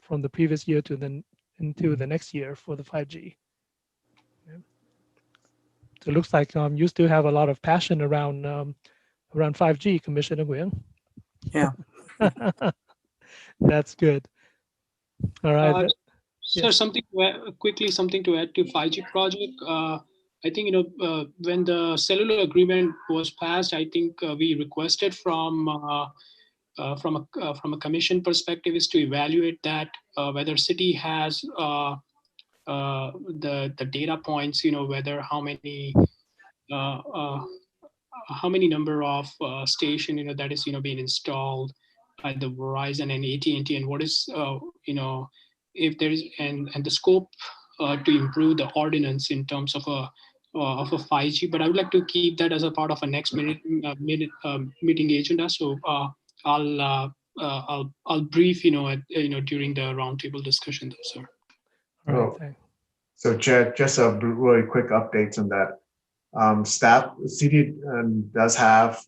from the previous year to into the next year for the 5G. So it looks like you still have a lot of passion around around 5G, Commissioner Nguyen. Yeah. That's good. All right. Sir, Yes. something to add to 5G project. I think when the cellular agreement was passed, I think we requested from a commission perspective is to evaluate that whether city has the data points, whether how many number of station that is being installed by the Verizon and AT&T, and what is if there is and the scope to improve the ordinance in terms of a 5G. But I would like to keep that as a part of a next meeting agenda. So I'll brief during the roundtable discussion, though, sir. All right. Well, Thanks. So Chair, just a really quick update on that. Staff, city does have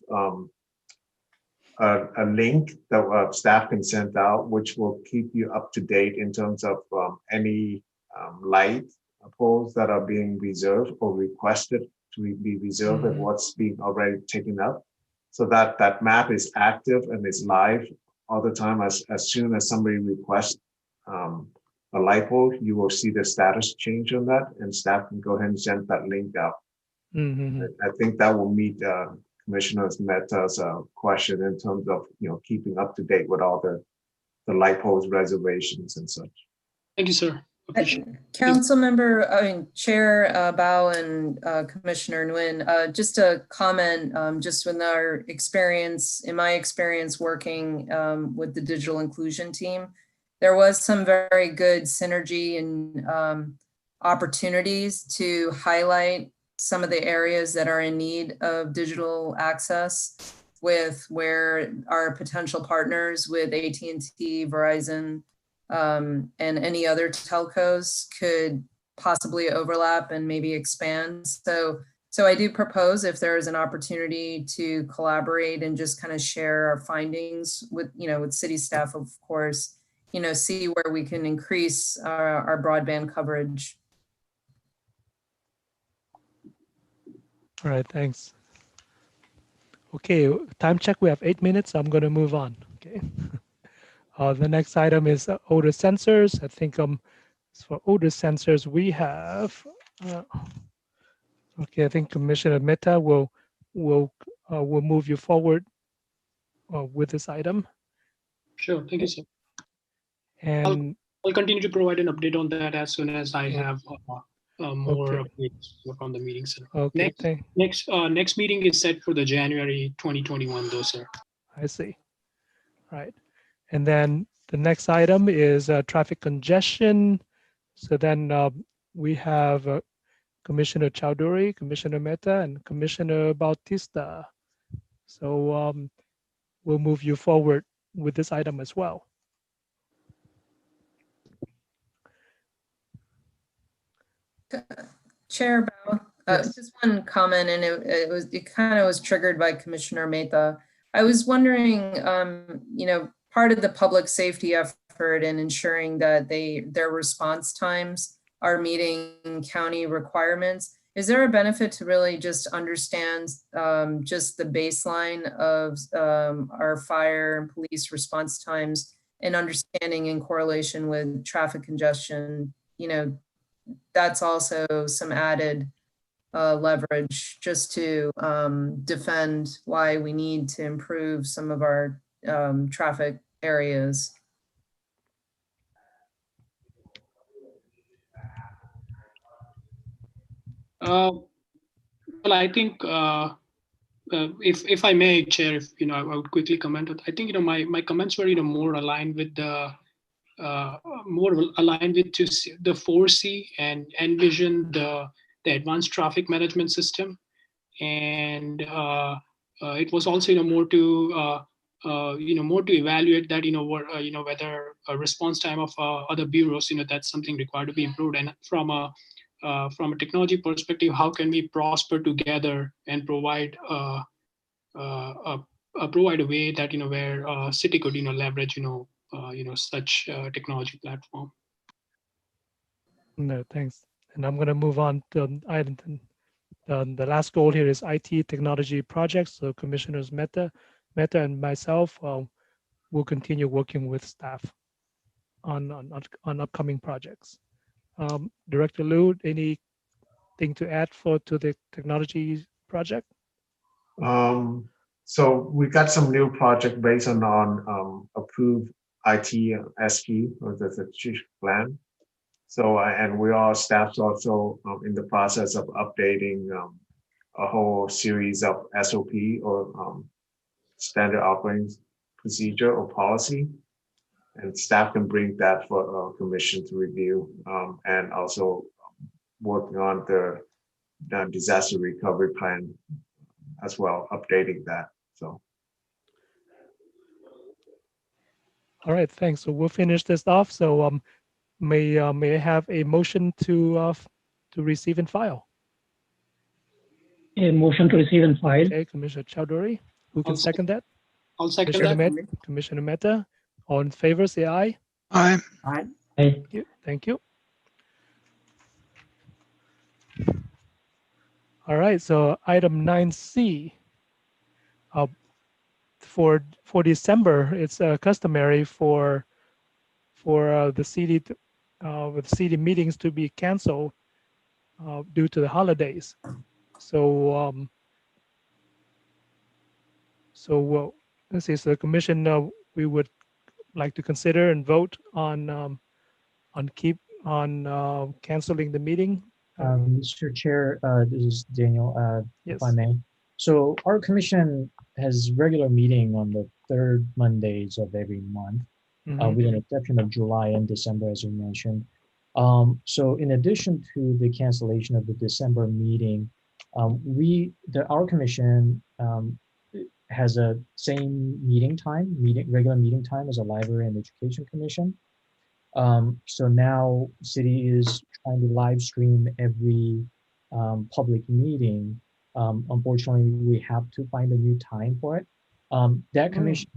a link that staff can send out, which will keep you up to date in terms of any light poles that are being reserved or requested to be reserved and what's being already taken up. So that map is active and is live all the time. As soon as somebody requests a light pole, you will see the status change on that, and staff can go ahead and send that link out. I think that will meet Commissioner Mehta's question in terms of keeping up to date with all the light poles reservations and such. Thank you, sir. Chair Bao and Commissioner Nguyen, just a comment, just with our experience, in my experience working with the digital inclusion team, there was some very good synergy and opportunities to highlight some of the areas that are in need of digital access with where our potential partners with AT&T, Verizon, and any other telcos could possibly overlap and maybe expand. So I do propose, if there is an opportunity to collaborate and just kind of share our findings with, with city staff, of course, see where we can increase our broadband coverage. All right, thanks. Okay, time check, we have 8 minutes. I'm going to move on. Okay. The next item is odor sensors. I think for odor sensors, we have, okay, I think Commissioner Mehta will move you forward with this item. Sure, thank you, sir. And I'll continue to provide an update on that as soon as I have more updates from the meeting, sir. Okay, next meeting is set for the January 2021, though, sir. I see. Right. And then the next item is traffic congestion. So then we have Commissioner Chowdhury, Commissioner Mehta, and Commissioner Bautista. So we'll move you forward with this item as well. Chair Bao, Yes. just one comment, and it kind of was triggered by Commissioner Mehta. I was wondering, part of the public safety effort in ensuring that their response times are meeting county requirements. Is there a benefit to really just understand just the baseline of our fire and police response times and understanding in correlation with traffic congestion? That's also some added leverage just to defend why we need to improve some of our traffic areas. Well, I think if I may, Chair, I would quickly comment on. I think my comments were more aligned with the to the 4C and envision the advanced traffic management system, and it was also more to evaluate that whether a response time of other bureaus that's something required to be improved, and from a technology perspective, how can we prosper together and provide a way that where city could leverage such technology platform. No, thanks. And I'm going to move on to item The last goal here is IT technology projects. So Commissioners Mehta and myself will continue working with staff on upcoming projects. Director Liu, anything to add to the technology project? So we got some new project based on approved IT SP, or the strategic plan. So and we all staff's also in the process of updating a whole series of SOP or standard operating procedure or policy, and staff can bring that for commission to review, and also working on the disaster recovery plan as well, updating that. So. All right, thanks. So we'll finish this off. So may I have a motion to receive and file? A motion to receive and file. Okay, Commissioner Chowdhury, who can second that? I'll second Commissioner that. Commissioner Mehta, all in favor, say aye. Aye. Aye. Thank you. Thank you. All right, so item 9C. For December, it's customary for the city with city meetings to be canceled due to the holidays. So let's see. So the commission, we would like to consider and vote on canceling the meeting. Mr. Chair, this is Daniel, Yes. if I may. So our commission has regular meeting on the third Mondays of every month, with an exception of July and December, as you mentioned. So in addition to the cancellation of the December meeting, our commission has a same regular meeting time as a library and education commission. So now city is trying to live stream every public meeting. Unfortunately, we have to find a new time for it. That commission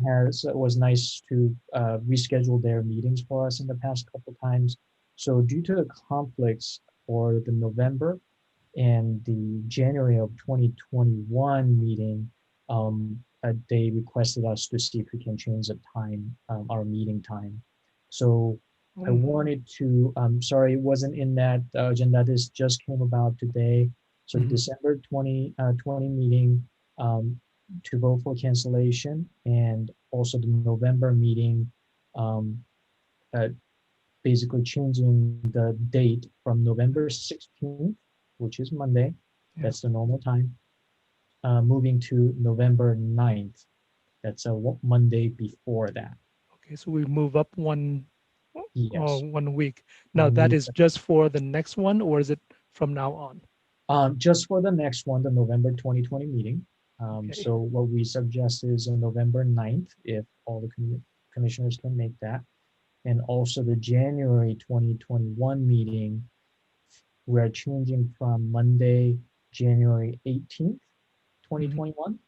was nice to reschedule their meetings for us in the past couple times. So due to the conflicts for the November and the January of 2021 meeting, they requested us to see if we can change the time, our meeting time. So I wanted to, sorry, it wasn't in that agenda. This just came about today. So December 2020 meeting to vote for cancellation, and also the November meeting, basically changing the date from November 16th, which is Monday, that's the normal time, moving to November 9th. That's a Monday before that. Okay, so we move up one week. Now that is week. just for the next one, or is it from now on? Just for the next one, the November 2020 meeting. So what we suggest is on November 9th, if all the commissioners can make that. And also the January 2021 meeting, we're changing from Monday, January 18th, 2021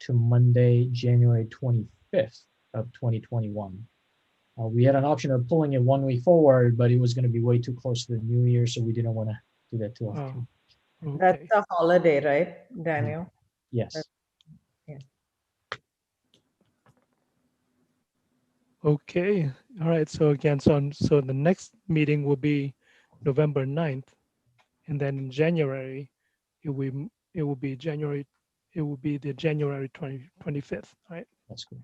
to Monday, January 25th of 2021. We had an option of pulling it 1 week forward, but it was going to be way too close to the new year, so we didn't want to do that too often. That's a holiday, right, Daniel? Yes. Yeah. Okay, all right. So again, so the next meeting will be November 9th, and then in January, it will be the January 25th, right? That's good.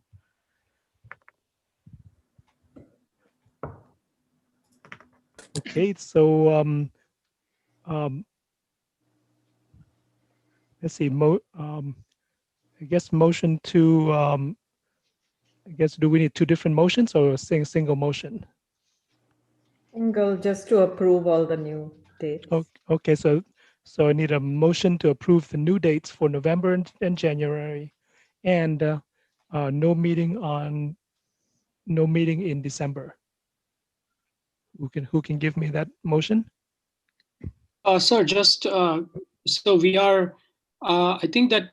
Okay, so let's see. I guess motion to I guess, do we need two different motions or a single motion? Single, just to approve all the new dates. Okay, so I need a motion to approve the new dates for November and January, and no meeting in December. Who can give me that motion? Sir, just so we are, I think that,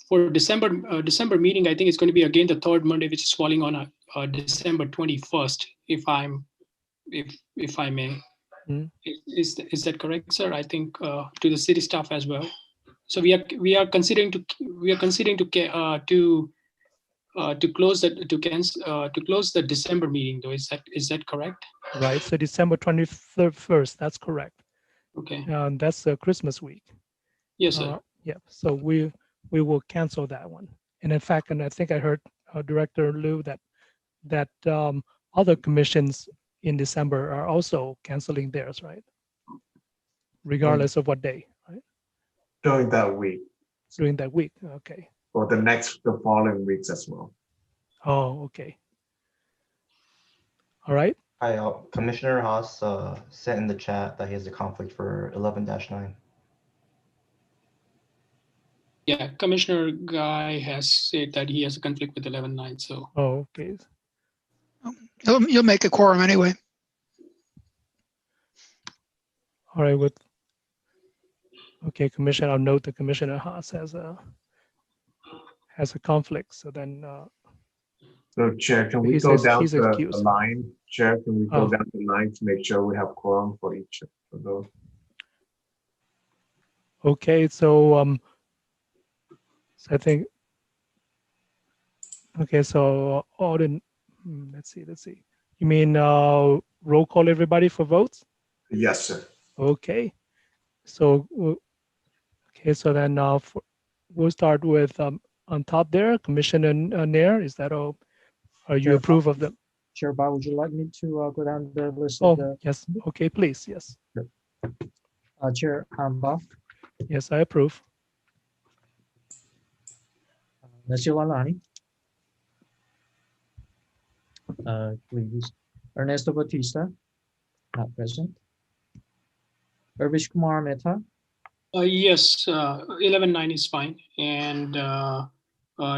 for December meeting, I think it's going to be again the third Monday, which is falling on December 21st, if I may. Is that correct, sir? I think to the city staff as well. So we are considering to close the December meeting, though. Is that correct? Right. So December 21st. That's correct. Okay. That's Christmas week. Yes, sir. Yeah. So we will cancel that one. And in fact, and I think I heard Director Liu that other commissions in December are also canceling theirs, right? Regardless of what day, right? During that week. During that week. Okay. Or the following weeks as well. Oh, okay. All right. Hi, Commissioner Haas sent in the chat that he has a conflict for 11-9. Yeah, Commissioner Guy has said that he has a conflict with 11-9. So. Oh, okay. You'll make a quorum anyway. All right. Okay, Commissioner. I'll note that Commissioner Haas has a conflict. So then. So, Chair, can we go down the line? Chair, can we go down the line to make sure we have quorum for each of those? Okay, so so I think. Okay, so Auden, let's see. You mean roll call everybody for votes? Yes, sir. Okay, so then we'll start with on top there, Commissioner Nair. Is that all? Are you approve of them? Chair Bao, would you like me to go down the list? Oh, yes. Okay, please. Yes. Sure. Chair Bao. Yes, I approve. Mr. Lalani. Please. Ernesto Batista. Not present. Urvish Kumar Mehta. Yes, 11-9 is fine. And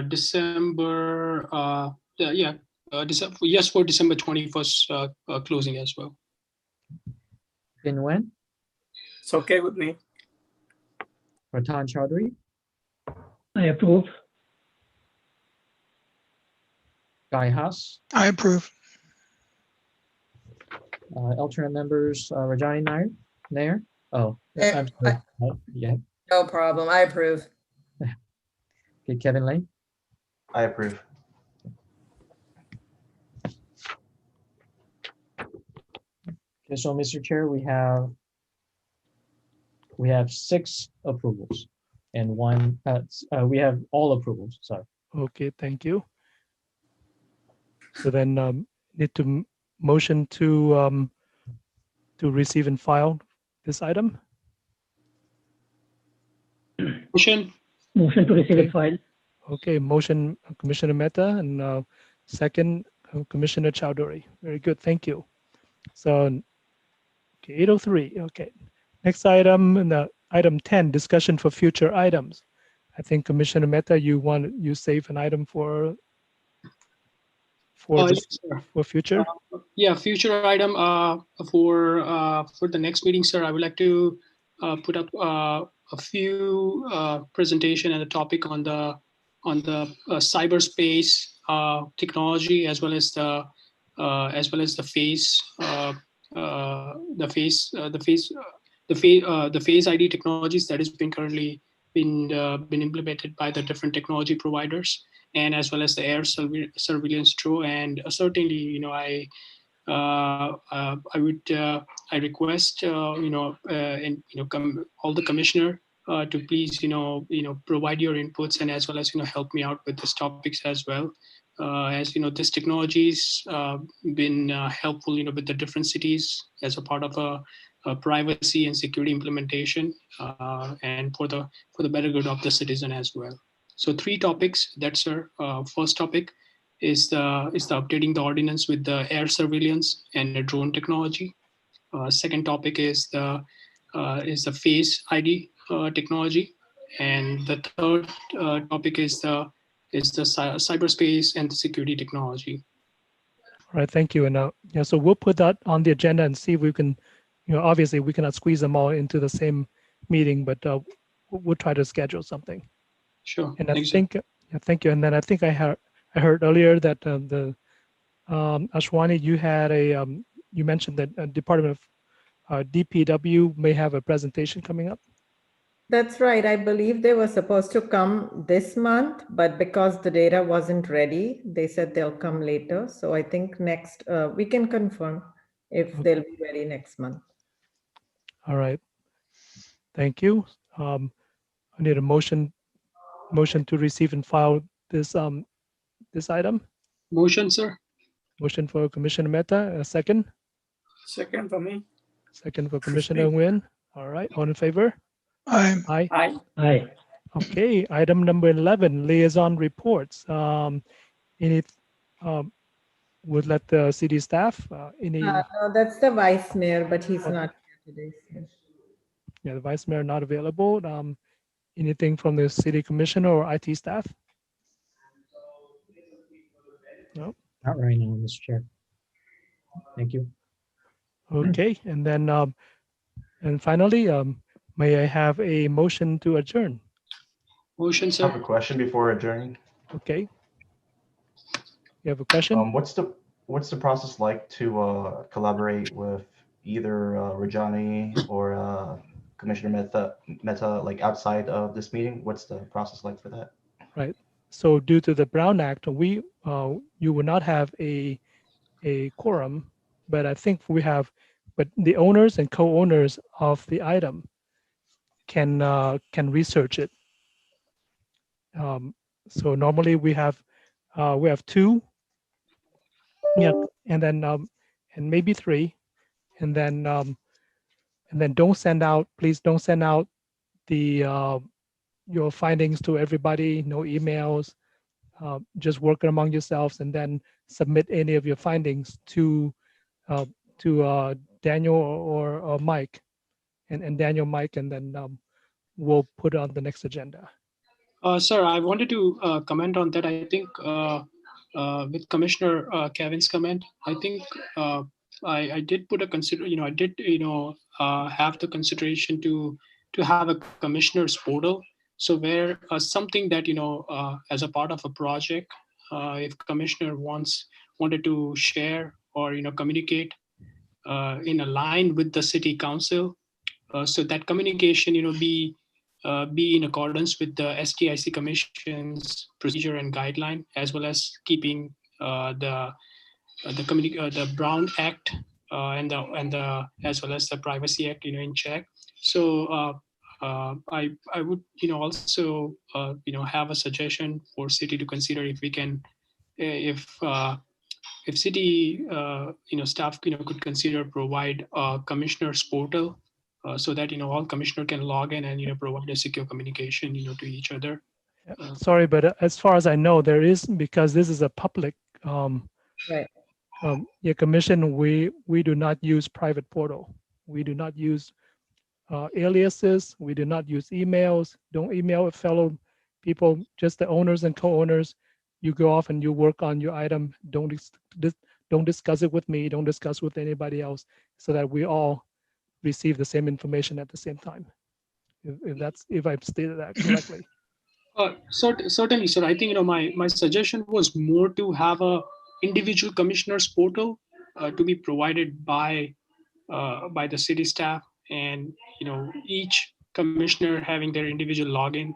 December, yes, for December 21st closing as well. Bin Wen. It's okay with me. Ratan Chaudhary. I approve. Guy Haas. I approve. Alternate members, Rajani Nair. Oh, I'm sorry. Yeah. No problem. I approve. Okay, Kevin Lane. I approve. Okay, so Mr. Chair, we have 6 approvals and one. We have all approvals. Sorry. Okay, thank you. So then need to motion to receive and file this item. Motion. Motion to receive and file. Okay, motion Commissioner Mehta and second Commissioner Chowdhury. Very good, thank you. So okay, 803. Okay, next item, item 10, discussion for future items. I think Commissioner Mehta, you save an item for future. Yeah, future item for the next meeting, sir. I would like to put up a few presentation and a topic on the cyberspace technology as well as the face ID technologies that has been currently been implemented by the different technology providers, and as well as the air surveillance through. And certainly, I request all the commissioner to please provide your inputs and as well as help me out with these topics as well. As this technology's been helpful with the different cities as a part of a privacy and security implementation, and for the better good of the citizen as well. So 3 topics. That's our first topic is the updating the ordinance with the air surveillance and the drone technology. Second topic is the face ID technology, and the third topic is the cyberspace and the security technology. All right, thank you. And yeah, so we'll put that on the agenda and see if we can, obviously we cannot squeeze them all into the same meeting, but we'll try to schedule something. Sure. And I think, yeah, thank you. And then I think I heard earlier that Ashwani, you had you mentioned that Department DPW may have a presentation coming up. That's right. I believe they were supposed to come this month, but because the data wasn't ready, they said they'll come later. So I think next, we can confirm if they'll be ready next month. All right. Thank you. I need a motion to receive and file this this item. Motion, sir. Motion for Commissioner Mehta, a second. Second for me. Second for Commissioner Nguyen. All right, all in favor? Aye. Aye. Aye. Aye. Okay, item number 11, liaison reports. Any, would let the city staff, any, No, that's the vice mayor, but he's not here today. So. yeah, the vice mayor not available. Anything from the city commissioner or IT staff? No. Not right now, Mr. Chair. Thank you. Okay, and then, and finally, may I have a motion to adjourn? Motion, I have a sir. question before adjourning. Okay. You have a question? What's the process like to collaborate with either Rajani or Commissioner Mehta, like outside of this meeting? What's the process like for that? Right. So due to the Brown Act, you will not have a quorum, but I think we have, but the owners and co-owners of the item can research it. So normally we have two, yeah, and then and maybe three, and then don't send out, please don't send out the your findings to everybody, no emails. Just work among yourselves and then submit any of your findings to Daniel or Mike, and Daniel, Mike, and then we'll put it on the next agenda. Sir, I wanted to comment on that. I think with Commissioner Kevin's comment, I think I did put a I did have the consideration to have a commissioner's portal. So where something that as a part of a project, if commissioner wanted to share or communicate in a line with the city council, so that communication be in accordance with the STIC Commission's procedure and guideline, as well as keeping the Brown Act and the as well as the Privacy Act in check. So I would also have a suggestion for city to consider if we can if city staff could consider provide a commissioner's portal so that all commissioner can log in and provide a secure communication to each other. Sorry, but as far as I know, there is, because this is a public Right. commission. We do not use private portal. We do not use aliases. We do not use emails. Don't email fellow people, just the owners and co-owners. You go off and you work on your item. Don't discuss it with me. Don't discuss with anybody else, so that we all receive the same information at the same time. If I've stated that correctly. Certainly, sir. I think my suggestion was more to have a individual commissioner's portal to be provided by the city staff, and each commissioner having their individual login,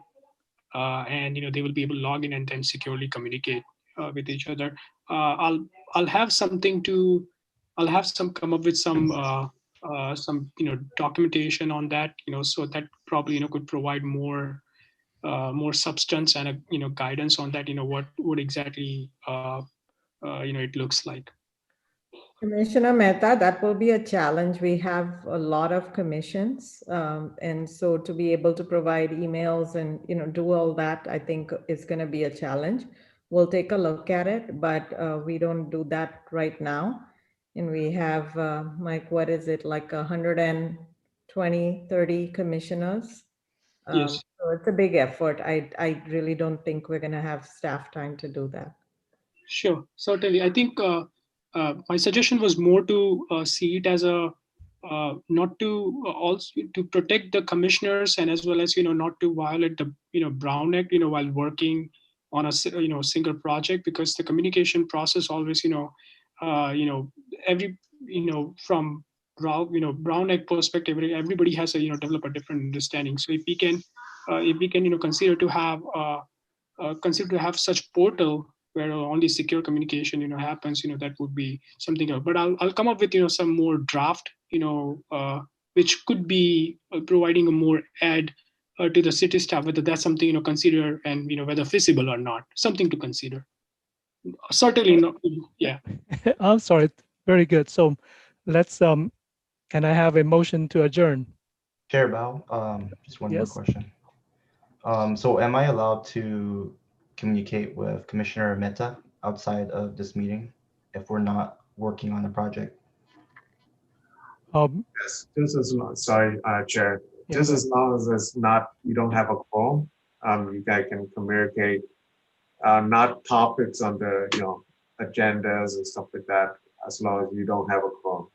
and they will be able to log in and then securely communicate with each other. I'll have something to come up with some documentation on that, so that probably could provide more substance and guidance on that, what exactly it looks like. Commissioner Mehta, that will be a challenge. We have a lot of commissions. And so to be able to provide emails and, do all that, I think is going to be a challenge. We'll take a look at it, but we don't do that right now. And we have, Mike, what is it, like 120, 30 commissioners? Yes. So it's a big effort. I really don't think we're going to have staff time to do that. Sure, certainly. I think my suggestion was more to see it as a not to also to protect the commissioners, and as well as not to violate the Brown Act while working on a single project, because the communication process always every from brown egg perspective, everybody has a develop a different understanding. So if we can consider to have such portal where only secure communication happens, that would be something else. But I'll come up with some more draft, which could be providing a more add to the city staff, whether that's something consider, and whether feasible or not, something to consider. Certainly not. Yeah. I'm sorry. Very good. So let's can I have a motion to adjourn? Chair Bao, just one more Yes. question. So am I allowed to communicate with Commissioner Mehta outside of this meeting if we're not working on the project? Yes, this is not, sorry, Chair. Yeah, Just go as long as it's not, you don't have a quorum, you guys can communicate, not topics on the, agendas and stuff like that, as long as you don't have a quorum.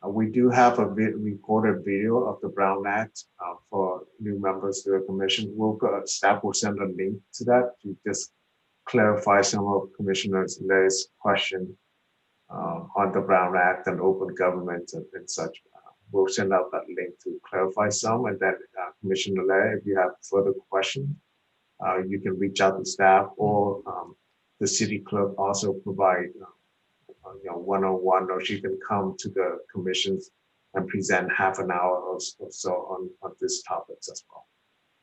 We do have a recorded video of the Brown Act for new members to the commission. Staff will send a link to that to just clarify some of Commissioner Lay's question on the Brown Act and open government and such. We'll send out that link to clarify some, and then Commissioner Lay, if you have further questions, you can reach out to staff, or the city clerk also provide one-on-one, or she can come to the commissions and present half an hour or so on this topics as well.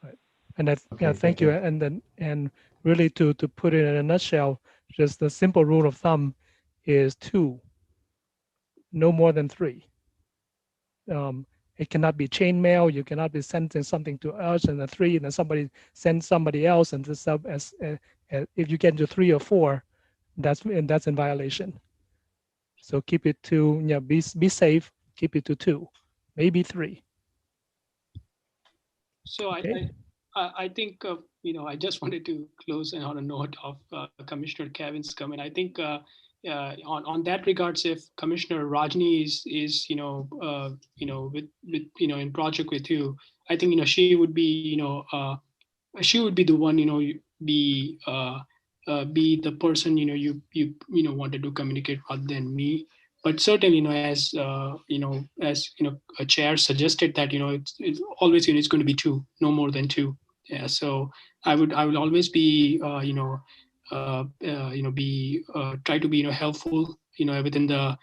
Right. And that, yeah, thank you. And really to put it in a nutshell, just the simple rule of thumb is 2, no more than 3. It cannot be chain mail. You cannot be sending something to us and then 3, and then somebody sends somebody else, and this as if you get to 3 or 4, that's in violation. So keep it to, be safe. Keep it to 2, maybe 3. So Okay. I think I just wanted to close on a note of Commissioner Kevin's comment. I think on that regards, if Commissioner Rajni is with in project with you, I think she would be the one be the person you wanted to communicate rather than me. But certainly, as a chair suggested that it's always it's going to be 2, no more than 2. Yeah, so I would always be try to be helpful within the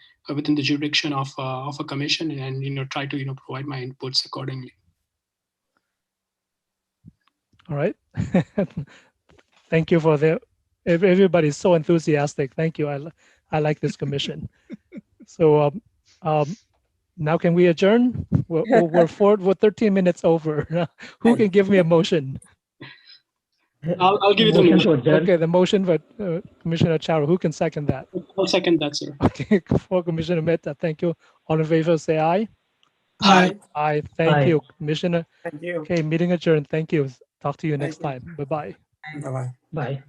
jurisdiction of a commission, and try to provide my inputs accordingly. All right. Thank you for everybody's so enthusiastic. Thank you. I like this commission. So now can we adjourn? We're 13 minutes over. Who can give me a motion? I'll give you the motion. Okay, the motion for Commissioner Charo. Who can second that? I'll second that, sir. Okay, for Commissioner Mehta. Thank you. All in favor, say aye. Aye. Aye. Thank you, Commissioner. Thank you. Okay, meeting adjourned. Thank you. Talk to you next time. Bye-bye. Bye-bye. Bye.